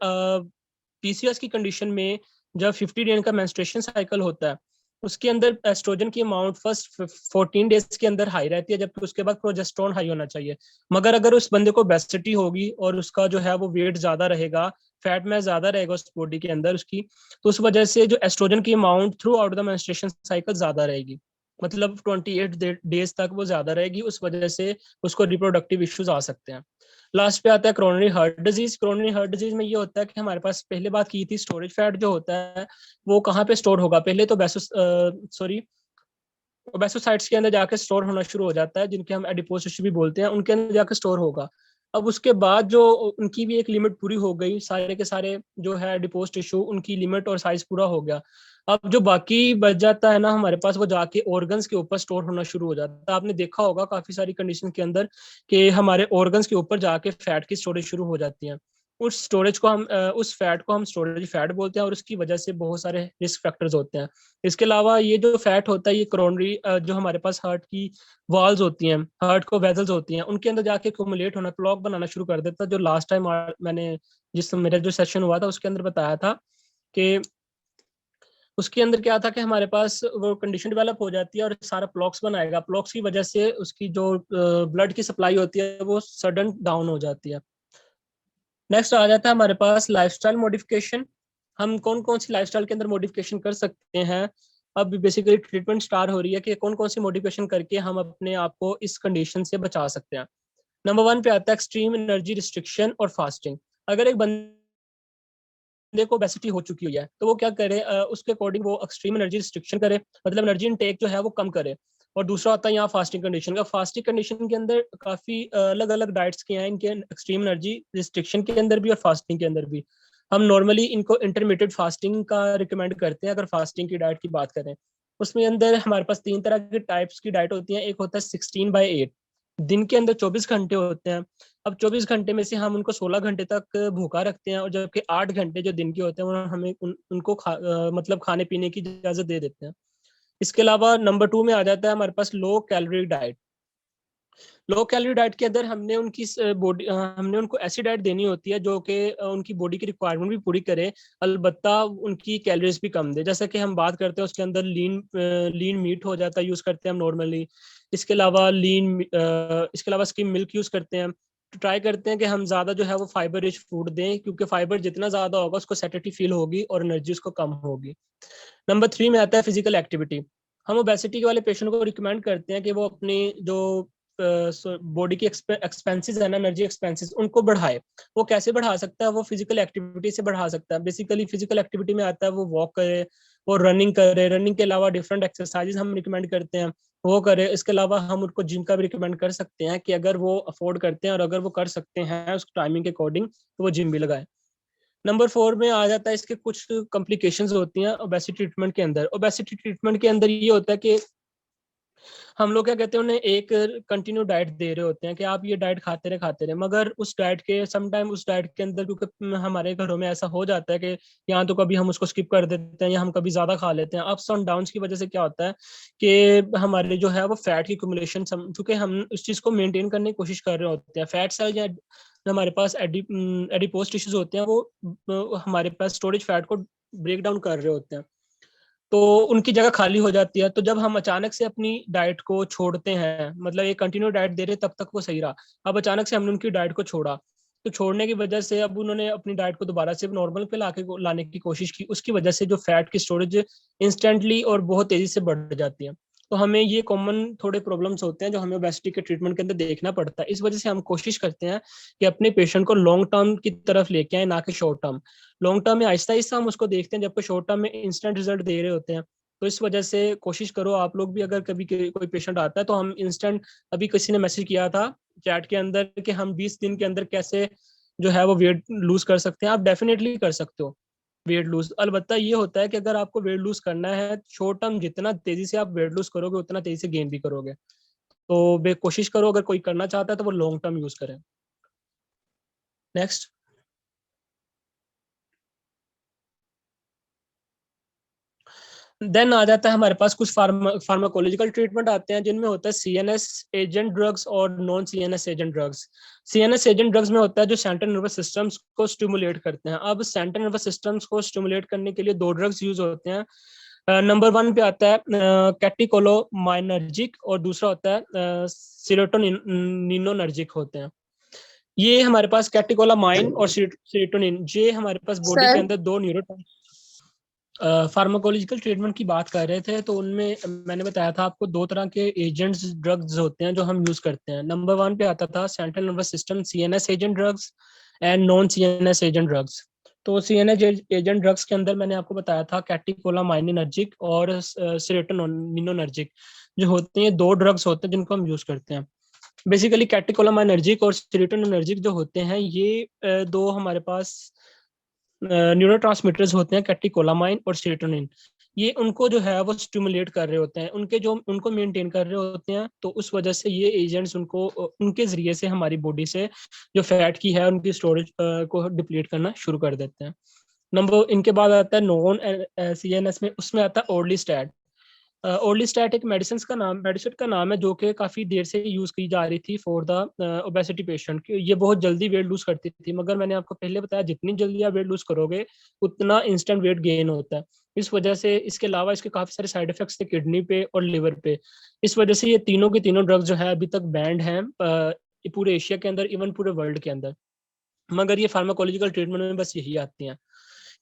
पीसीओएस की कंडीशन में जब 50 डे का मेंस्ट्रुएशन साइकिल होता है उसके अंदर एस्ट्रोजन की अमाउंट फर्स्ट 14 डेज के अंदर हाई रहती है, जबकि उसके बाद प्रोजेस्टेरोन हाई होना चाहिए। मगर अगर उस बंदे को ओबेसिटी होगी और उसका जो है वो वेट ज्यादा रहेगा, फैट में ज्यादा रहेगा उस बॉडी के अंदर उसकी, तो उस वजह से जो एस्ट्रोजन की amount through out the menstruation cycle ज्यादा रहेगी, मतलब 28 डेज तक वो ज्यादा रहेगी। उस वजह से उसको रिप्रोडक्टिव इश्यूज आ सकते हैं। लास्ट पे आता है coronary heart disease. Coronary heart disease में ये होता है कि हमारे पास पहले बात की थी स्टोरेज फैट जो होता है वो कहाँ पे स्टोर होगा, पहले तो ओबेसोसाइट्स के अंदर जाके स्टोर होना शुरू हो जाता है, जिनके हम एडिपोज टिश्यू भी बोलते हैं, उनके अंदर जाके स्टोर होगा। अब उसके बाद जो उनकी भी एक लिमिट पूरी हो गई, सारे के सारे जो है एडिपोज टिश्यू उनकी लिमिट और साइज पूरा हो गया। अब जो बाकी बच जाता है ना हमारे पास, वो जाके ऑर्गन्स के ऊपर स्टोर होना शुरू हो जाता है। आपने देखा होगा काफी सारी कंडीशन के अंदर कि हमारे ऑर्गन्स के ऊपर जाके फैट की स्टोरेज शुरू हो जाती है। उस फैट को हम स्टोरेज फैट बोलते हैं, और उसकी वजह से बहुत सारे रिस्क फैक्टर्स होते हैं। इसके अलावा ये जो फैट होता है ये कोरोनरी जो हमारे पास हार्ट की वॉल्स होती हैं, हार्ट को वेजल्स होती हैं, उनके अंदर जाके एक्यूमुलेट होना, क्लॉक बनाना शुरू कर देता है। जो लास्ट टाइम मैंने मेरा जो सेशन हुआ था उसके अंदर बताया था कि उसके अंदर क्या था कि हमारे पास वो कंडीशन डेवलप हो जाती है और सारा प्लॉक्स बनाएगा। प्लॉक्स की वजह से उसकी जो ब्लड की सप्लाई होती है वो सडन डाउन हो जाती है। नेक्स्ट आ जाता है हमारे पास लाइफस्टाइल मॉडिफिकेशन। हम कौन कौन सी लाइफस्टाइल के अंदर मॉडिफिकेशन कर सकते हैं। अब बेसिकली ट्रीटमेंट स्टार्ट हो रही है कि कौन कौन सी मॉडिफिकेशन करके हम अपने आप को इस कंडीशन से बचा सकते हैं। नंबर 1 पे आता है एक्सट्रीम एनर्जी रिस्ट्रिक्शन और फास्टिंग। अगर एक बंदे को ओबेसिटी हो चुकी हुई है तो वो क्या करे, उसके अकॉर्डिंग वो एक्सट्रीम एनर्जी रिस्ट्रिक्शन करे, मतलब एनर्जी इनटेक जो है वो कम करे। और दूसरा होता है यहाँ फास्टिंग कंडीशन का। फास्टिंग कंडीशन के अंदर काफी अलग अलग डाइट्स के हैं, इनके एक्सट्रीम एनर्जी रिस्ट्रिक्शन के अंदर भी और फास्टिंग के अंदर भी। हम नॉर्मली इनको इंटरमीडिएट फास्टिंग का रिकमेंड करते हैं अगर फास्टिंग की डाइट की बात करें। उसमें अंदर हमारे पास 3 तरह के टाइप्स की डाइट होती है। एक होता है 16/8, दिन के अंदर 24 घंटे होते हैं। अब 24 घंटे में से हम उनको 16 घंटे तक भूखा रखते हैं, और जबकि 8 घंटे जो दिन के होते हैं वो हमें उनको मतलब खाने पीने की इजाजत दे देते हैं। इसके अलावा नंबर 2 में आ जाता है हमारे पास low calorie diet. Low calorie diet के अंदर हमने उनको ऐसी डाइट देनी होती है जो कि उनकी बॉडी की रिक्वायरमेंट भी पूरी करे, अलबत्ता उनकी कैलोरीज भी कम दे। जैसे कि हम बात करते हैं उसके अंदर लीन मीट हो जाता है, यूज करते हैं हम नॉर्मली। इसके अलावा स्किम मिल्क यूज करते हैं। तो ट्राई करते हैं कि हम ज्यादा जो है वो फाइबर रिच फूड दें, क्योंकि फाइबर जितना ज्यादा होगा उसको सैटिस्फाई फील होगी और एनर्जी उसको कम होगी। नंबर 3 में आता है फिजिकल एक्टिविटी। हम ओबेसिटी वाले पेशेंट को रिकमेंड करते हैं कि वो अपनी जो बॉडी की एक्सपेंसेस है ना, एनर्जी एक्सपेंसेस, उनको बढ़ाए। वो कैसे बढ़ा सकता है? वो फिजिकल एक्टिविटी से बढ़ा सकता है। बेसिकली फिजिकल एक्टिविटी में आता है वो वॉक करे, वो रनिंग करे। रनिंग के अलावा डिफरेंट एक्सरसाइजेज हम रिकमेंड करते हैं वो करे। इसके अलावा हम उनको जिम का भी रिकमेंड कर सकते हैं कि अगर वो अफोर्ड करते हैं और अगर वो कर सकते हैं उस टाइमिंग के अकॉर्डिंग तो वो जिम भी लगाए। नंबर 4 में आ जाता है इसके कुछ कॉम्प्लिकेशंस होती हैं ओबेसिटी ट्रीटमेंट के अंदर। ओबेसिटी ट्रीटमेंट के अंदर ये होता है कि हम लोग क्या कहते हैं, उन्हें एक कंटिन्यू डाइट दे रहे होते हैं कि आप ये डाइट खाते रहे, मगर उस डाइट के समटाइम उस डाइट के अंदर, क्योंकि हमारे घरों में ऐसा हो जाता है कि यहाँ तो कभी हम उसको स्किप कर देते हैं या हम कभी ज्यादा खा लेते हैं। अप्स एंड डाउन्स की वजह से क्या होता है कि हमारे जो है वो फैट की एक्यूमुलेशन, चूंकि हम उस चीज को मेंटेन करने की कोशिश कर रहे होते हैं, फैट सेल या हमारे पास एडिपोज टिश्यूज होते हैं वो हमारे पास स्टोरेज फैट को ब्रेक डाउन कर रहे होते हैं, तो उनकी जगह खाली हो जाती है। तो जब हम अचानक से अपनी डाइट को छोड़ते हैं, मतलब ये कंटिन्यू डाइट दे रहे तब तक वो सही रहा, अब अचानक से हमने उनकी डाइट को छोड़ा, तो छोड़ने की वजह से अब उन्होंने अपनी डाइट को दोबारा से नॉर्मल पे लाने की कोशिश की। उसकी वजह से जो फैट की स्टोरेज इंस्टेंटली और बहुत तेजी से बढ़ जाती है। तो हमें ये कॉमन थोड़े प्रॉब्लम्स होते हैं जो हमें ओबेसिटी के ट्रीटमेंट के अंदर देखना पड़ता है। इस वजह से हम कोशिश करते हैं कि अपने पेशेंट को लॉन्ग टर्म की तरफ लेके आए, ना कि शॉर्ट टर्म। लॉन्ग टर्म में आहिस्ता आहिस्ता हम उसको देखते हैं, जबकि शॉर्ट टर्म में इंस्टेंट रिजल्ट दे रहे होते हैं। तो इस वजह से कोशिश करो आप लोग भी, अगर कभी कोई पेशेंट आता है तो हम इंस्टेंट, अभी किसी ने मैसेज किया था चैट के अंदर कि हम 20 दिन के अंदर कैसे जो है वो वेट लूज कर सकते हैं। आप डेफिनेटली कर सकते हो वेट लूज। अलबत्ता ये होता है कि अगर आपको वेट लूज करना है शॉर्ट टर्म, जितना तेजी से आप वेट लूज करोगे उतना तेजी से गेन भी करोगे। तो कोशिश करो अगर कोई करना चाहता है तो वो लॉन्ग टर्म यूज करें। नेक्स्ट। देन आ जाता है हमारे पास कुछ फार्माकोलॉजिकल ट्रीटमेंट आते हैं, जिनमें होता है सीएनएस एजेंट ड्रग्स और non CNS agent drugs. CNS agent drugs में होता है जो सेंट्रल नर्वस सिस्टम्स को स्टिमुलेट करते हैं। अब सेंट्रल नर्वस सिस्टम्स को स्टिमुलेट करने के लिए 2 ड्रग्स यूज होते हैं। नंबर 1 पे आता है कैटिकोलोमाइनर्जिक और दूसरा होता है सीरोटोनिनर्जिक होते हैं। ये हमारे पास कैटिकोलामाइन और सीरोटोनिन, ये हमारे पास बॉडी के सर अंदर 2 न्यूरो फार्माकोलॉजिकल ट्रीटमेंट की बात कर रहे थे, तो उनमें मैंने बताया था आपको 2 तरह के एजेंट्स ड्रग्स होते हैं जो हम यूज करते हैं। नंबर 1 पे आता था central nervous system CNS agent drugs and non CNS agent drugs. तो सीएनएस एजेंट ड्रग्स के अंदर मैंने आपको बताया था कैटिकोलामाइनर्जिक और सेरोटोनिनर्जिक, जो होते हैं 2 ड्रग्स होते हैं जिनको हम यूज करते हैं। बेसिकली कैटिकोलामाइनर्जिक और सेरोटोनिनर्जिक जो होते हैं ये 2 हमारे पास न्यूरोट्रांसमीटर्स होते हैं, कैटिकोलामाइन और सेरोटोनिन। ये उनको जो है वो स्टिमुलेट कर रहे होते हैं, उनको मेंटेन कर रहे होते हैं। तो उस वजह से ये एजेंट्स उनको उनके जरिए से हमारी बॉडी से जो फैट की है उनकी स्टोरेज को डिप्लीट करना शुरू कर देते हैं। इनके बाद आता है नॉन सीएनएस में, उसमें आता है ओर्लिस्टैट। ओर्लिस्टैट एक मेडिसिन का नाम है जो कि काफी देर से यूज की जा रही थी फॉर द ओबेसिटी पेशेंट। ये बहुत जल्दी वेट लूज करती थी, मगर मैंने आपको पहले बताया जितनी जल्दी आप वेट लूज करोगे उतना इंस्टेंट वेट गेन होता है। इस वजह से इसके अलावा इसके काफी सारे साइड इफेक्ट्स थे किडनी पे और लिवर पे। इस वजह से ये तीनों के तीनों ड्रग्स जो है अभी तक बैंड हैं पूरे एशिया के अंदर, इवन पूरे वर्ल्ड के अंदर। मगर ये फार्माकोलॉजिकल ट्रीटमेंट में बस यही आती हैं।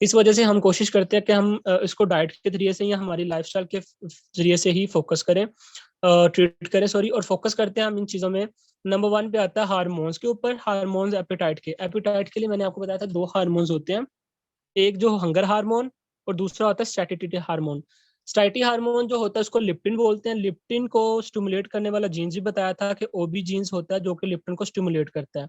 इस वजह से हम कोशिश करते हैं कि हम इसको डाइट के जरिए से या हमारी लाइफस्टाइल के जरिए से ही फोकस करें, ट्रीट करें सॉरी, और फोकस करते हैं हम इन चीज़ों में। नंबर 1 पे आता है हार्मोन्स के ऊपर। हार्मोन्स एपेटाइट के लिए मैंने आपको बताया था 2 हार्मोन्स होते हैं, एक जो हंगर हार्मोन और दूसरा होता है सैटिटी हार्मोन। स्टैटी हार्मोन जो होता है उसको लिप्टिन बोलते हैं। लिप्टिन को स्टिमुलेट करने वाला जीन्स भी बताया था कि ओबी जीन्स होता है जो कि लिप्टिन को स्टिमुलेट करता है।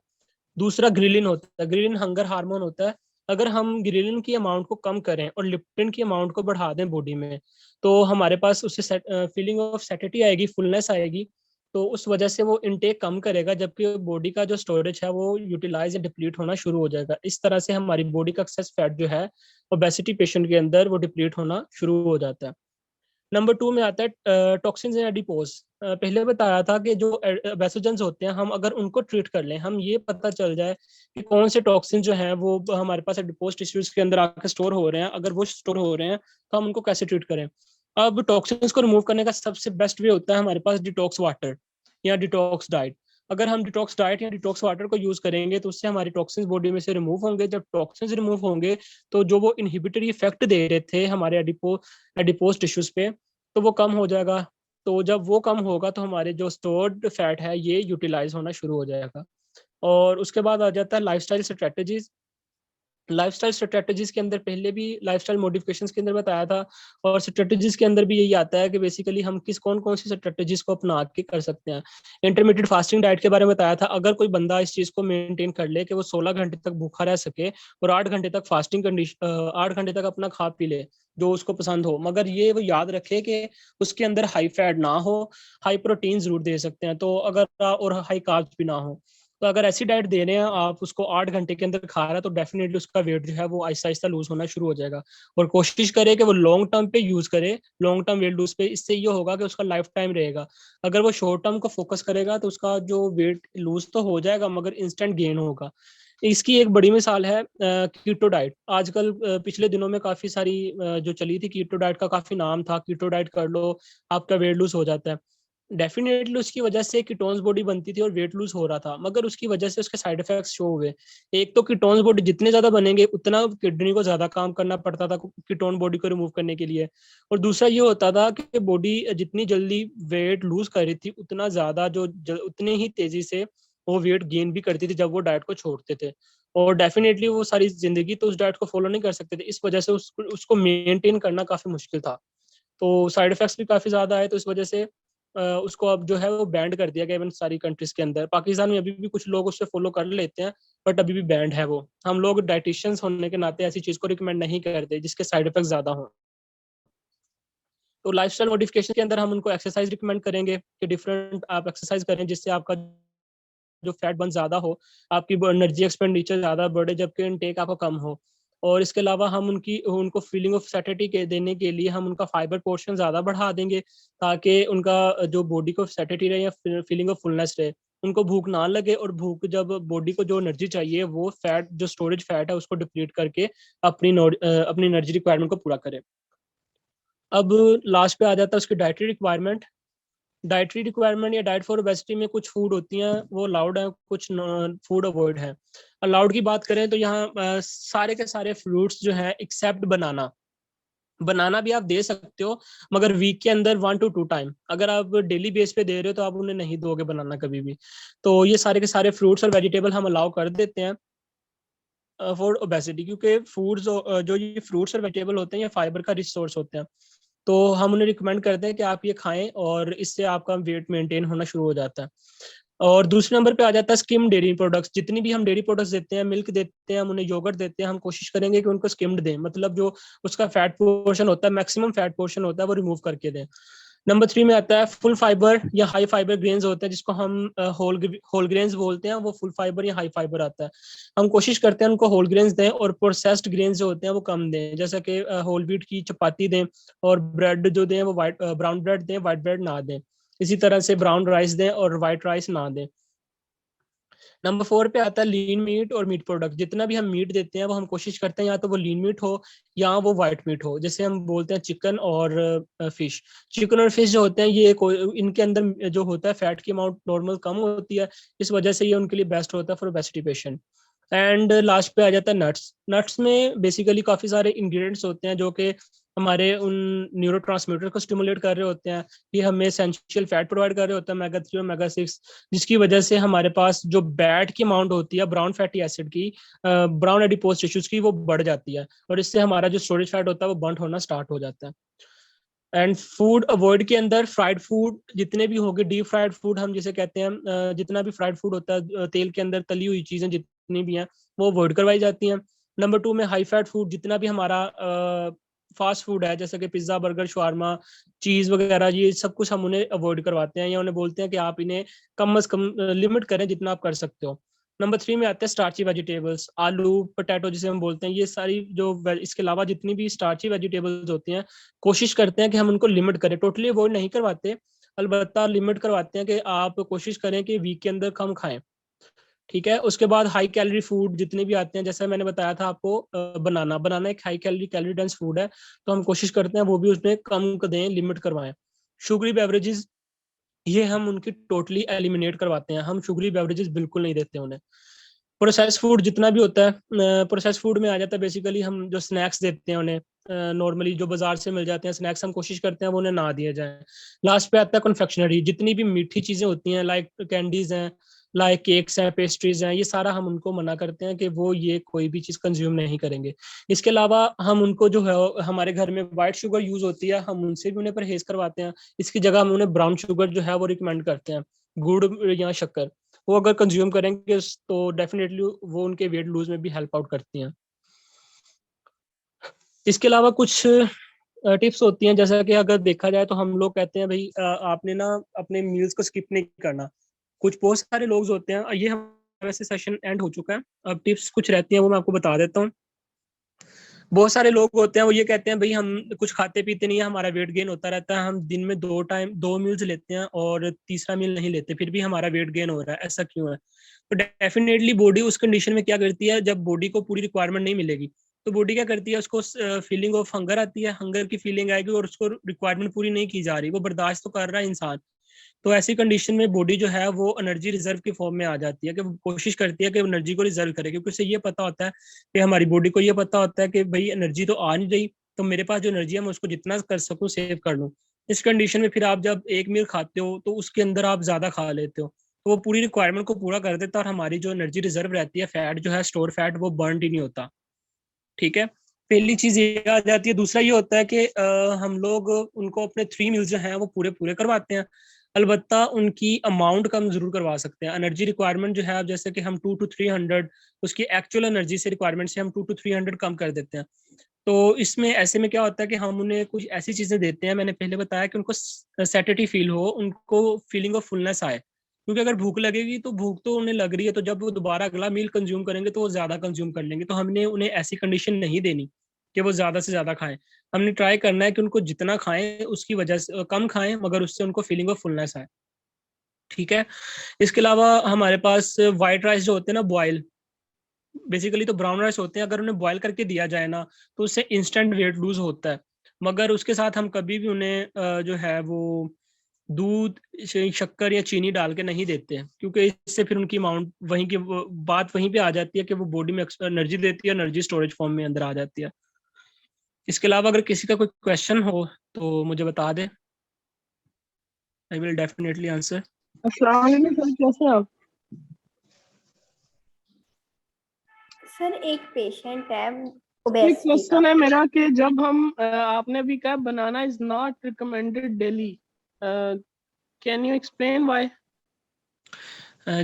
दूसरा ग्रिलिन होता है, ग्रिलिन हंगर हार्मोन होता है। अगर हम ग्रिलिन की अमाउंट को कम करें और लिप्टिन की अमाउंट को बढ़ा दें बॉडी में, तो हमारे पास उससे फीलिंग ऑफ सैटिटी आएगी, फुलनेस आएगी। तो उस वजह से वो इनटेक कम करेगा, जबकि बॉडी का जो स्टोरेज है वो यूटिलाइज या डिप्लीट होना शुरू हो जाएगा। इस तरह से हमारी बॉडी का एक्सेस फैट जो है ओबेसिटी पेशेंट के अंदर वो डिप्लीट होना शुरू हो जाता है। नंबर 2 में आता है टॉक्सिन्स इन एडिपोज। पहले बताया था कि जो बेसोजेंस होते हैं, हम अगर उनको ट्रीट कर लें, हम ये पता चल जाए कि कौन से टॉक्सिन जो हैं वो हमारे पास एडिपोज टिश्यूज के अंदर आकर स्टोर हो रहे हैं, अगर वो स्टोर हो रहे हैं तो हम उनको कैसे ट्रीट करें। अब टॉक्सिन्स को रिमूव करने का सबसे बेस्ट वे होता है हमारे पास डिटॉक्स वाटर या डिटॉक्स डाइट। अगर हम डिटॉक्स डाइट या डिटॉक्स वाटर को यूज करेंगे तो उससे हमारी टॉक्सिन्स बॉडी में से रिमूव होंगे। जब टॉक्सिन्स रिमूव होंगे तो जो वो इनहिबिटरी इफेक्ट दे रहे थे हमारे एडिपोज टिश्यूज पे, तो वो कम हो जाएगा। तो जब वो कम होगा तो हमारे जो स्टोर्ड फैट है ये यूटिलाइज होना शुरू हो जाएगा। और उसके बाद आ जाता है लाइफस्टाइल स्ट्रेटजीज। लाइफस्टाइल स्ट्रेटजीज के अंदर पहले भी लाइफस्टाइल मॉडिफिकेशंस के अंदर बताया था, और स्ट्रेटजीज के अंदर भी यही आता है कि बेसिकली हम कौन कौन सी स्ट्रेटजीज को अपना के कर सकते हैं। इंटरमीडिएट फास्टिंग डाइट के बारे में बताया था। अगर कोई बंदा इस चीज को मेंटेन कर ले कि वो 16 घंटे तक भूखा रह सके और 8 घंटे तक फास्टिंग कंडीशन 8 घंटे तक अपना खा पी ले जो उसको पसंद हो, मगर ये वो याद रखे कि उसके अंदर हाई फैट ना हो, हाई प्रोटीन जरूर दे सकते हैं तो अगर, और हाई कार्ब्स भी ना हो। तो अगर ऐसी डाइट दे रहे हैं आप, उसको 8 घंटे के अंदर खा रहा है, तो डेफिनेटली उसका वेट जो है वो आहिस्ता आहिस्ता लूज होना शुरू हो जाएगा। और कोशिश करे कि वो लॉन्ग टर्म पे यूज करे, लॉन्ग टर्म वेट लूज पे। इससे ये होगा कि उसका लाइफ टाइम रहेगा। अगर वो शॉर्ट टर्म को फोकस करेगा तो उसका जो वेट लूज तो हो जाएगा मगर इंस्टेंट गेन होगा। इसकी एक बड़ी मिसाल है कीटो डाइट। आजकल पिछले दिनों में काफी सारी जो चली थी कीटो डाइट का काफी नाम था, कीटो डाइट कर लो आपका वेट लूज हो जाता है। डेफिनेटली उसकी वजह से कीटोन्स बॉडी बनती थी और वेट लूज हो रहा था, मगर उसकी वजह से उसके साइड इफेक्ट्स शो हुए। एक तो कीटोन्स बॉडी जितने ज्यादा बनेंगे उतना किडनी को ज्यादा काम करना पड़ता था कीटोन बॉडी को रिमूव करने के लिए। और दूसरा ये होता था कि बॉडी जितनी जल्दी वेट लूज कर रही थी उतना ज्यादा उतनी ही तेजी से वो वेट गेन भी करती थी जब वो डाइट को छोड़ते थे। और डेफिनेटली वो सारी जिंदगी तो उस डाइट को फॉलो नहीं कर सकते थे, इस वजह से उसको मेंटेन करना काफी मुश्किल था। तो साइड इफेक्ट्स भी काफी ज्यादा है, तो इस वजह से उसको अब जो है वो बैंड कर दिया गया इवन सारी कंट्रीज के अंदर। पाकिस्तान में अभी भी कुछ लोग उससे फॉलो कर लेते हैं, बट अभी भी बैंड है वो। हम लोग डाइटिशियंस होने के नाते ऐसी चीज को रिकमेंड नहीं करते जिसके साइड इफेक्ट ज्यादा हों। तो लाइफस्टाइल मॉडिफिकेशन के अंदर हम उनको एक्सरसाइज रिकमेंड करेंगे कि डिफरेंट आप एक्सरसाइज करें जिससे आपका जो फैट बर्न ज्यादा हो, आपकी एनर्जी एक्सपेंडिचर ज्यादा बढ़े जबकि इनटेक आपका कम हो। और इसके अलावा हम उनको फीलिंग ऑफ सैटिटी के देने के लिए हम उनका फाइबर पोर्शन ज्यादा बढ़ा देंगे ताकि उनका जो बॉडी को सैटिटी रहे या फीलिंग ऑफ फुलनेस रहे, उनको भूख ना लगे। और भूख, जब बॉडी को जो एनर्जी चाहिए वो फैट, जो स्टोरेज फैट है उसको डिप्लीट करके अपनी एनर्जी रिक्वायरमेंट को पूरा करे। अब लास्ट पे आ जाता है उसकी डाइटरी रिक्वायरमेंट। डाइटरी रिक्वायरमेंट या डाइट फॉर ओबेसिटी में कुछ फूड होती हैं वो अलाउड है, कुछ फूड अवॉइड है। अलाउड की बात करें तो यहाँ सारे के सारे फ्रूट्स जो है एक्सेप्ट बनाना। बनाना भी आप दे सकते हो मगर वीक के अंदर 1 to 2 टाइम। अगर आप डेली बेस पे दे रहे हो तो आप उन्हें नहीं दोगे बनाना कभी भी। तो ये सारे के सारे फ्रूट्स और वेजिटेबल हम अलाउ कर देते हैं फॉर ओबेसिटी, क्योंकि फूड्स जो ये फ्रूट्स और वेजिटेबल होते हैं ये फाइबर का रिच सोर्स होते हैं। तो हम उन्हें रिकमेंड करते हैं कि आप ये खाएं और इससे आपका वेट मेंटेन होना शुरू हो जाता है। और दूसरे नंबर पे आ जाता है स्किम डेयरी प्रोडक्ट्स। जितनी भी हम डेयरी प्रोडक्ट्स देते हैं, मिल्क देते हैं, हम उन्हें योगर्ट देते हैं, हम कोशिश करेंगे कि उनको स्किम्ड दें, मतलब जो उसका फैट पोर्शन होता है, मैक्सिमम फैट पोर्शन होता है, वो रिमूव करके दें। नंबर 3 में आता है फुल फाइबर या हाई फाइबर ग्रेन्स होते हैं जिसको हम होल ग्रेन्स बोलते हैं, वो फुल फाइबर या हाई फाइबर आता है। हम कोशिश करते हैं उनको होल ग्रेन्स दें और प्रोसेस्ड ग्रेन्स जो होते हैं वो कम दें, जैसा कि होल व्हीट की चपाती दें। और ब्रेड जो दें वो ब्राउन ब्रेड दें, वाइट ब्रेड ना दें। इसी तरह से ब्राउन राइस दें और वाइट राइस ना दें। नंबर 4 पे आता है लीन मीट और मीट प्रोडक्ट। जितना भी हम मीट देते हैं वो हम कोशिश करते हैं या तो वो लीन मीट हो या वो वाइट मीट हो। जैसे हम बोलते हैं चिकन और फिश। चिकन और फिश जो होते हैं ये इनके अंदर जो होता है फैट की अमाउंट नॉर्मल कम होती है, इस वजह से ये उनके लिए बेस्ट होता है for obesity patient. And last पे आ जाता है नट्स। नट्स में बेसिकली काफी सारे इंग्रेडिएंट्स होते हैं जो कि हमारे उन न्यूरोट्रांसमीटर को स्टिमुलेट कर रहे होते हैं। ये हमें एसेंशियल फैट प्रोवाइड कर रहे होते हैं, omega 3 और omega 6, जिसकी वजह से हमारे पास जो बैट की अमाउंट होती है ब्राउन फैटी एसिड की, ब्राउन एडिपोज टिश्यूज की, वो बढ़ जाती है और इससे हमारा जो स्टोरेज फैट होता है वो बर्न होना स्टार्ट हो जाता है। एंड फूड अवॉइड के अंदर फ्राइड फूड जितने भी होंगे, डीप फ्राइड फूड हम जिसे कहते हैं, जितना भी फ्राइड फूड होता है, तेल के अंदर तली हुई चीजें जितनी भी हैं वो अवॉइड करवाई जाती हैं। नंबर 2 में हाई फैट फूड, जितना भी हमारा फास्ट फूड है जैसे कि पिज्जा, बर्गर, शवारमा, चीज वगैरह, ये सब कुछ हम उन्हें अवॉइड करवाते हैं या उन्हें बोलते हैं कि आप इन्हें कम से कम लिमिट करें जितना आप कर सकते हो। नंबर 3 में आते हैं स्टार्ची वेजिटेबल्स, आलू, पोटैटो जिसे हम बोलते हैं। ये सारी जो इसके अलावा जितनी भी स्टार्ची वेजिटेबल्स होती हैं, कोशिश करते हैं कि हम उनको लिमिट करें, टोटली अवॉइड नहीं करवाते, अलबत्ता लिमिट करवाते हैं कि आप कोशिश करें कि वीक के अंदर कम खाएं। ठीक है। उसके बाद हाई कैलोरी फूड जितने भी आते हैं, जैसे मैंने बताया था आपको, बनाना बनाना एक high calorie calorie dense food है, तो हम कोशिश करते हैं वो भी उसमें कम दें, लिमिट करवाएं। शुगरी बेवरेजेस, ये हम उनकी टोटली एलिमिनेट करवाते हैं, हम शुगरी बेवरेजेस बिल्कुल नहीं देते उन्हें। प्रोसेस फूड जितना भी होता है, प्रोसेस फूड में आ जाता है बेसिकली हम जो स्नैक्स देते हैं उन्हें, नॉर्मली जो बाजार से मिल जाते हैं स्नैक्स, हम कोशिश करते हैं वो उन्हें ना दिए जाए। लास्ट पे आता है कन्फेक्शनरी, जितनी भी मीठी चीजें होती हैं, लाइक कैंडीज हैं, लाइक केक्स हैं, पेस्ट्रीज हैं, ये सारा हम उनको मना करते हैं कि वो ये कोई भी चीज कंज्यूम नहीं करेंगे। इसके अलावा हम उनको जो है, हमारे घर में व्हाइट शुगर यूज होती है, हम उनसे भी उन्हें परहेज करवाते हैं। इसकी जगह हम उन्हें ब्राउन शुगर जो है वो रिकमेंड करते हैं, गुड़ या शक्कर। वो अगर कंज्यूम करेंगे तो डेफिनेटली वो उनके वेट लूज में भी हेल्प आउट करती हैं। इसके अलावा कुछ टिप्स होती हैं, जैसा कि अगर देखा जाए तो हम लोग कहते हैं भाई आपने ना अपने मील्स को स्किप नहीं करना। कुछ बहुत सारे लोग होते हैं, ये हम वैसे सेशन एंड हो चुका है, अब टिप्स कुछ रहती हैं वो मैं आपको बता देता हूँ। बहुत सारे लोग होते हैं वो ये कहते हैं भाई हम कुछ खाते पीते नहीं है, हमारा वेट गेन होता रहता है, हम दिन में 2 मील्स लेते हैं और तीसरा मील नहीं लेते, फिर भी हमारा वेट गेन हो रहा है, ऐसा क्यों है? तो डेफिनेटली बॉडी उस कंडीशन में क्या करती है, जब बॉडी को पूरी रिक्वायरमेंट नहीं मिलेगी तो बॉडी क्या करती है, उसको फीलिंग ऑफ हंगर आती है, हंगर की फीलिंग आएगी और उसको रिक्वायरमेंट पूरी नहीं की जा रही, वो बर्दाश्त तो कर रहा है इंसान। तो ऐसी कंडीशन में बॉडी जो है वो एनर्जी रिजर्व की फॉर्म में आ जाती है, कि वो कोशिश करती है कि एनर्जी को रिजर्व करे, क्योंकि उसे ये पता होता है कि हमारी बॉडी को ये पता होता है कि भाई एनर्जी तो आ नहीं रही, तो मेरे पास जो एनर्जी है मैं उसको जितना कर सकूं सेव कर लूँ। इस कंडीशन में फिर आप जब एक मील खाते हो तो उसके अंदर आप ज्यादा खा लेते हो, तो वो पूरी रिक्वायरमेंट को पूरा कर देता है और हमारी जो एनर्जी रिजर्व रहती है, फैट जो है, स्टोर फैट, वो बर्न ही नहीं होता। ठीक है। पहली चीज ये आ जाती है। दूसरा ये होता है कि हम लोग उनको अपने 3 मील्स जो हैं वो पूरे पूरे करवाते हैं, अलबत्ता उनकी अमाउंट कम जरूर करवा सकते हैं। एनर्जी रिक्वायरमेंट जो है, अब जैसे कि हम 2 to 300, उसकी एक्चुअल एनर्जी से रिक्वायरमेंट से हम 2 to 300 कम कर देते हैं। तो इसमें ऐसे में क्या होता है कि हम उन्हें कुछ ऐसी चीजें देते हैं, मैंने पहले बताया, कि उनको सैटिटी फील हो, उनको फीलिंग ऑफ फुलनेस आए, क्योंकि अगर भूख लगेगी तो भूख तो उन्हें लग रही है, तो जब वो दोबारा अगला मील कंज्यूम करेंगे तो वो ज्यादा कंज्यूम कर लेंगे, तो हमने उन्हें ऐसी कंडीशन नहीं देनी कि वो ज्यादा से ज्यादा खाएं। हमने ट्राई करना है कि उनको जितना खाएं उसकी वजह से कम खाएं, मगर उससे उनको फीलिंग ऑफ फुलनेस आए। ठीक है। इसके अलावा हमारे पास व्हाइट राइस जो होते हैं ना, बॉयल, बेसिकली तो ब्राउन राइस होते हैं, अगर उन्हें बॉयल करके दिया जाए ना तो उससे इंस्टेंट वेट लूज होता है, मगर उसके साथ हम कभी भी उन्हें जो है वो दूध, शक्कर या चीनी डाल के नहीं देते हैं, क्योंकि इससे फिर उनकी अमाउंट वहीं की बात वहीं पे आ जाती है कि वो बॉडी में एनर्जी देती है, एनर्जी स्टोरेज फॉर्म में अंदर आ जाती है। इसके अलावा अगर किसी का कोई क्वेश्चन हो तो मुझे बता दे, आई विल डेफिनेटली आंसर। अस्सलाम वालेकुम सर, कैसे हैं आप? सर एक पेशेंट है एक ओबेसिटी क्वेश्चन का। है मेरा कि जब हम आपने भी कहा banana is not recommended daily, can you explain why?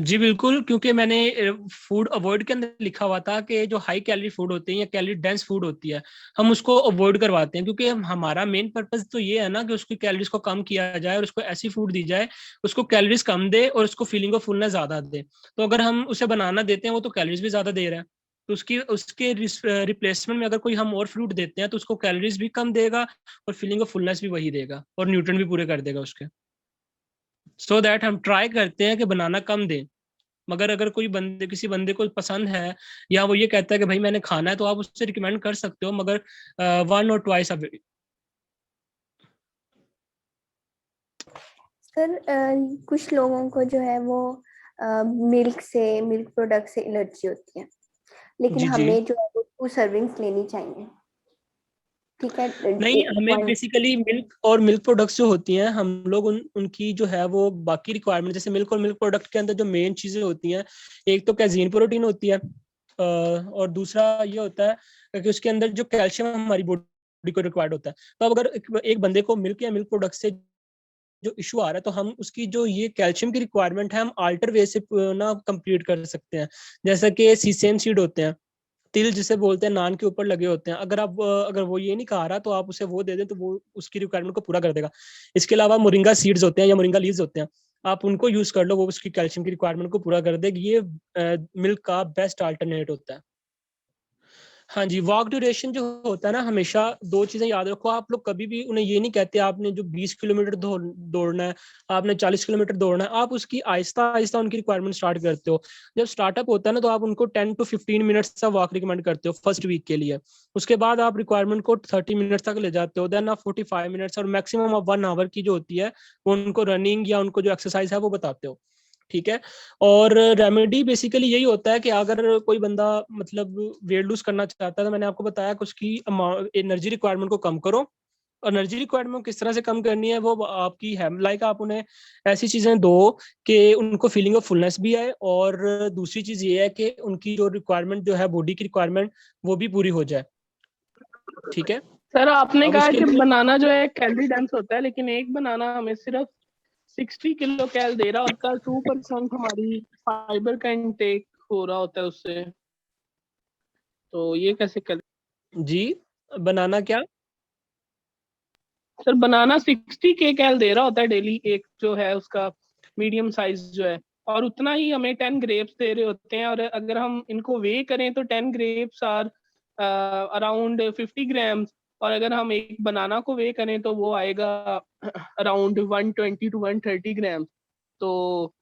जी बिल्कुल, क्योंकि मैंने फूड अवॉइड के अंदर लिखा हुआ था कि जो हाई कैलोरी फूड होते हैं या कैलोरी डेंस फूड होती है, हम उसको अवॉइड करवाते हैं, क्योंकि हमारा मेन पर्पस तो ये है ना कि उसकी कैलोरीज को कम किया जाए और उसको ऐसी फूड दी जाए उसको कैलोरीज कम दे और उसको फीलिंग ऑफ फुलनेस ज्यादा दे। तो अगर हम उसे बनाना देते हैं वो तो कैलोरीज भी ज्यादा दे रहा है, तो उसकी उसके रिप्लेसमेंट में अगर कोई हम और फ्रूट देते हैं तो उसको कैलोरीज भी कम देगा और फीलिंग ऑफ फुलनेस भी वही देगा और न्यूट्रिएंट भी पूरे कर देगा उसके। सो दैट हम ट्राई करते हैं कि बनाना कम दें, मगर अगर कोई बंदे, किसी बंदे को पसंद है या वो ये कहता है कि भाई मैंने खाना है, तो आप उससे रिकमेंड कर सकते हो, मगर 1 or 2 अ वीक। सर कुछ लोगों को जो है वो मिल्क प्रोडक्ट से एलर्जी होती है। लेकिन जी जी हमें जो है वो 2 सर्विंग्स लेनी चाहिए, ठीक है। नहीं, हमें बेसिकली मिल्क और मिल्क प्रोडक्ट्स जो होती हैं, हम लोग उनकी जो है वो बाकी रिक्वायरमेंट, जैसे मिल्क और मिल्क प्रोडक्ट के अंदर जो मेन चीजें होती हैं, एक तो कैजीन प्रोटीन होती है, और दूसरा ये होता है कि उसके अंदर जो कैल्शियम हमारी बॉडी को रिक्वायर्ड होता है। तो अब अगर एक बंदे को मिल्क या मिल्क प्रोडक्ट से जो इशू आ रहा है, तो हम उसकी जो ये कैल्शियम की रिक्वायरमेंट है, हम आल्टर वे से ना कंप्लीट कर सकते हैं। जैसा कि सीसेम सीड होते हैं, तिल जिसे बोलते हैं, नान के ऊपर लगे होते हैं, अगर वो ये नहीं खा रहा तो आप उसे वो दे दें तो वो उसकी रिक्वायरमेंट को पूरा कर देगा। इसके अलावा मोरिंगा सीड्स होते हैं या मोरिंगा लीव्स होते हैं, आप उनको यूज कर लो, वो उसकी कैल्शियम की रिक्वायरमेंट को पूरा कर देगी। ये मिल्क का बेस्ट अल्टरनेट होता है। हाँ जी, वॉक ड्यूरेशन जो होता है ना, हमेशा दो चीजें याद रखो। आप लोग कभी भी उन्हें ये नहीं कहते आपने जो 20 किलोमीटर दौड़ना है, आपने 40 किलोमीटर दौड़ना है, आप उसकी आहिस्ता आहिस्ता उनकी रिक्वायरमेंट स्टार्ट करते हो। जब स्टार्टअप होता है ना, तो आप उनको 10 to 15 मिनट्स का वॉक रिकमेंड करते हो फर्स्ट वीक के लिए। उसके बाद आप रिक्वायरमेंट को 30 मिनट्स तक ले जाते हो, देन आप 45 मिनट्स और मैक्सिमम ऑफ 1 आवर की जो होती है, वो उनको रनिंग या उनको जो एक्सरसाइज है वो बताते हो। ठीक है। और रेमेडी बेसिकली यही होता है कि अगर कोई बंदा मतलब वेट लूज करना चाहता है, तो मैंने आपको बताया कि उसकी एनर्जी रिक्वायरमेंट को कम करो। और एनर्जी रिक्वायरमेंट किस तरह से कम करनी है, वो आपकी है, लाइक आप उन्हें ऐसी चीजें दो कि उनको फीलिंग ऑफ फुलनेस भी आए, और दूसरी चीज ये है कि उनकी जो रिक्वायरमेंट जो है बॉडी की रिक्वायरमेंट, वो भी पूरी हो जाए। ठीक है। सर आपने अब कहा उसके कि लिए बनाना जो है कैलोरी डेंस होता है, लेकिन एक बनाना हमें सिर्फ 60 किलो कैल दे रहा होता है, 2% हमारी फाइबर का इनटेक हो रहा होता है उससे, तो ये कैसे कर? जी, बनाना क्या? सर बनाना 60 के कैल दे रहा होता है डेली, एक जो है उसका मीडियम साइज जो है, और उतना ही हमें 10 ग्रेप्स दे रहे होते हैं। और अगर हम इनको वे करें तो 10 ग्रेप्स आर अराउंड 50 ग्राम्स, और अगर हम एक बनाना को वे करें तो वो आएगा अराउंड 120 to 130 ग्राम। तो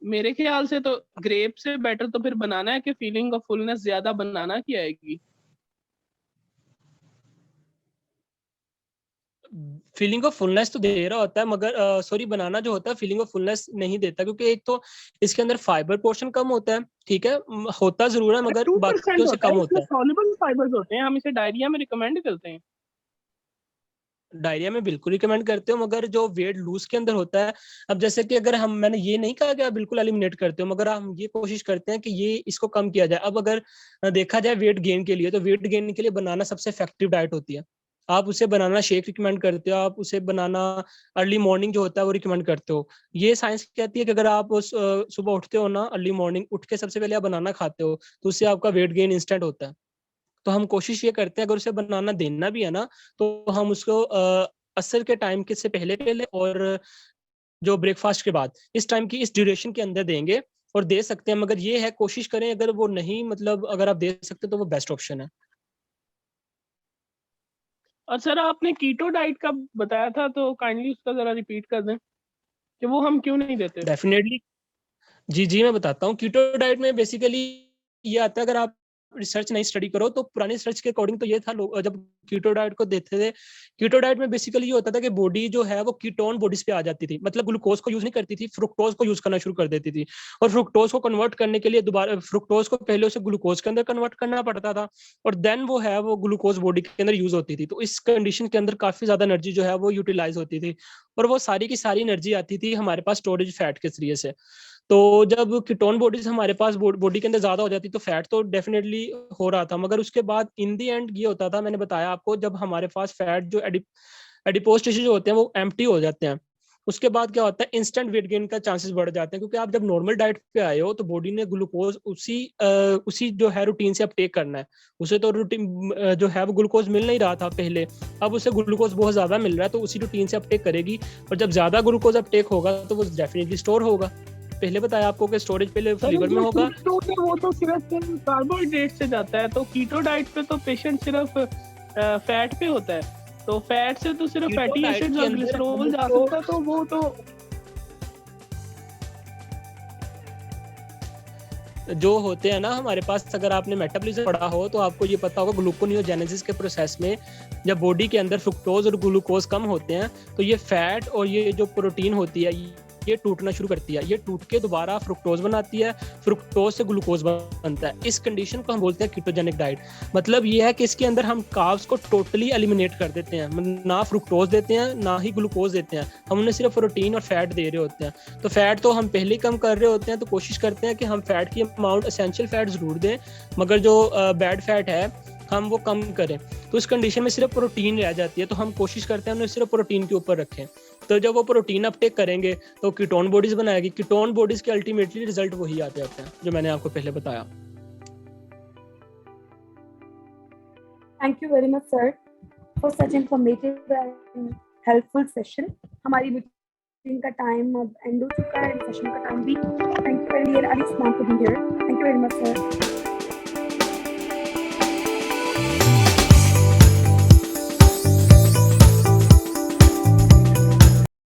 मेरे ख्याल से तो ग्रेप से बेटर तो फिर बनाना है, कि फीलिंग ऑफ फुलनेस ज्यादा बनाना की आएगी। फीलिंग ऑफ फुलनेस तो दे रहा होता है, मगर सॉरी, बनाना जो होता है फीलिंग ऑफ फुलनेस नहीं देता, क्योंकि एक तो इसके अंदर फाइबर पोर्शन कम होता है। ठीक है, होता जरूर है मगर 2% बाकियों से होता है, कम इसमें होता है। सॉल्युबल फाइबर्स होते हैं, हम इसे डायरिया में रिकमेंड करते हैं। डायरिया में बिल्कुल रिकमेंड करते हो, मगर जो वेट लूज के अंदर होता है, अब जैसे कि अगर मैंने ये नहीं कहा कि आप बिल्कुल एलिमिनेट करते हो, मगर हम ये कोशिश करते हैं कि ये इसको कम किया जाए। अब अगर देखा जाए वेट गेन के लिए, तो वेट गेन के लिए बनाना सबसे इफेक्टिव डाइट होती है। आप उसे बनाना शेक रिकमेंड करते हो, आप उसे बनाना अर्ली मॉर्निंग जो होता है वो रिकमेंड करते हो। ये साइंस कहती है कि अगर आप सुबह उठते हो ना, अर्ली मॉर्निंग उठ के सबसे पहले आप बनाना खाते हो, तो उससे आपका वेट गेन इंस्टेंट होता है। तो हम कोशिश ये करते हैं, अगर उसे बनाना देना भी है ना, तो हम उसको असर के टाइम के से पहले पहले और जो ब्रेकफास्ट के बाद, इस टाइम की इस ड्यूरेशन के अंदर देंगे और दे सकते हैं। मगर ये है, कोशिश करें, अगर वो नहीं, मतलब अगर आप दे सकते तो वो बेस्ट ऑप्शन है। और सर आपने कीटो डाइट का बताया था, तो काइंडली उसका जरा रिपीट कर दें कि वो हम क्यों नहीं देते। डेफिनेटली, जी जी, मैं बताता हूँ। कीटो डाइट में बेसिकली ये आता है, अगर आप रिसर्च नहीं स्टडी करो, तो पुरानी रिसर्च के अकॉर्डिंग तो ये था, लोग जब कीटो डाइट को देते थे, कीटो डाइट में बेसिकली ये होता था कि बॉडी जो है वो कीटोन बॉडीज पे आ जाती थी, मतलब ग्लूकोज को यूज नहीं करती थी, फ्रुक्टोज को यूज करना शुरू कर देती थी। और फ्रुक्टोज को कन्वर्ट करने के लिए दोबारा फ्रुक्टोज को पहले उसे ग्लूकोज के अंदर कन्वर्ट करना पड़ता था, और देन वो है वो ग्लूकोज बॉडी के अंदर यूज होती थी। तो इस कंडीशन के अंदर काफी ज्यादा एनर्जी जो है वो यूटिलाइज होती थी, और वो सारी की सारी एनर्जी आती थी हमारे पास स्टोरेज फैट के जरिए से। तो जब कीटोन बॉडीज हमारे पास बॉडी के अंदर ज्यादा हो जाती, तो फैट तो डेफिनेटली हो रहा था, मगर उसके बाद इन दी एंड ये होता था, मैंने बताया आपको, जब हमारे पास फैट जो एडिपोज टिश्यू जो होते हैं वो एम्प्टी हो जाते हैं, उसके बाद क्या होता है, इंस्टेंट वेट गेन का चांसेस बढ़ जाते हैं। क्योंकि आप जब नॉर्मल डाइट पे आए हो, तो बॉडी ने ग्लूकोज उसी जो है रूटीन से अपटेक करना है। उसे तो रूटीन जो है वो ग्लूकोज मिल नहीं रहा था पहले, अब उसे ग्लूकोज बहुत ज्यादा मिल रहा है, तो उसी रूटीन से अपटेक करेगी। और जब ज्यादा ग्लूकोज अपटेक होगा तो वो डेफिनेटली स्टोर होगा। पहले बताया आपको कि स्टोरेज पहले लीवर में होगा। वो तो सिर्फ कार्बोहाइड्रेट से जाता है, तो कीटो डाइट पे तो पेशेंट सिर्फ फैट पे होता है, तो फैट से तो सिर्फ फैटी एसिड्स और ग्लिसरॉल जा सकता है, तो वो तो जो होते हैं ना हमारे पास, अगर आपने मेटाबॉलिज्म पढ़ा हो तो आपको ये पता होगा, ग्लूकोनियोजेनेसिस के प्रोसेस में जब बॉडी के अंदर फ्रुक्टोज और ग्लूकोज कम होते हैं, तो ये फैट और ये जो प्रोटीन होती है, ये टूटना शुरू करती है, ये टूट के दोबारा फ्रुक्टोज बनाती है, फ्रुक्टोज से ग्लूकोज बनता है। इस कंडीशन को हम बोलते हैं कीटोजेनिक डाइट। मतलब ये है कि इसके अंदर हम कार्ब्स को टोटली एलिमिनेट कर देते हैं, ना फ्रुक्टोज देते हैं ना ही ग्लूकोज देते हैं, हम उन्हें सिर्फ प्रोटीन और फैट दे रहे होते हैं। तो फैट तो हम पहले ही कम कर रहे होते हैं, तो कोशिश करते हैं कि हम फैट की अमाउंट एसेंशियल फैट जरूर दें, मगर जो बैड फैट है हम वो कम करें। तो इस कंडीशन में सिर्फ प्रोटीन रह जाती है, तो हम कोशिश करते हैं उन्हें सिर्फ प्रोटीन के ऊपर रखें। तो जब वो प्रोटीन अपटेक करेंगे तो कीटोन बॉडीज बनाएगी, कीटोन बॉडीज के अल्टीमेटली रिजल्ट वही आते हैं जो मैंने आपको पहले बताया। Thank you very much sir for such informative and helpful session. हमारी मीटिंग का टाइम अब एंड हो चुका है, सेशन का टाइम भी। Thank you very much sir.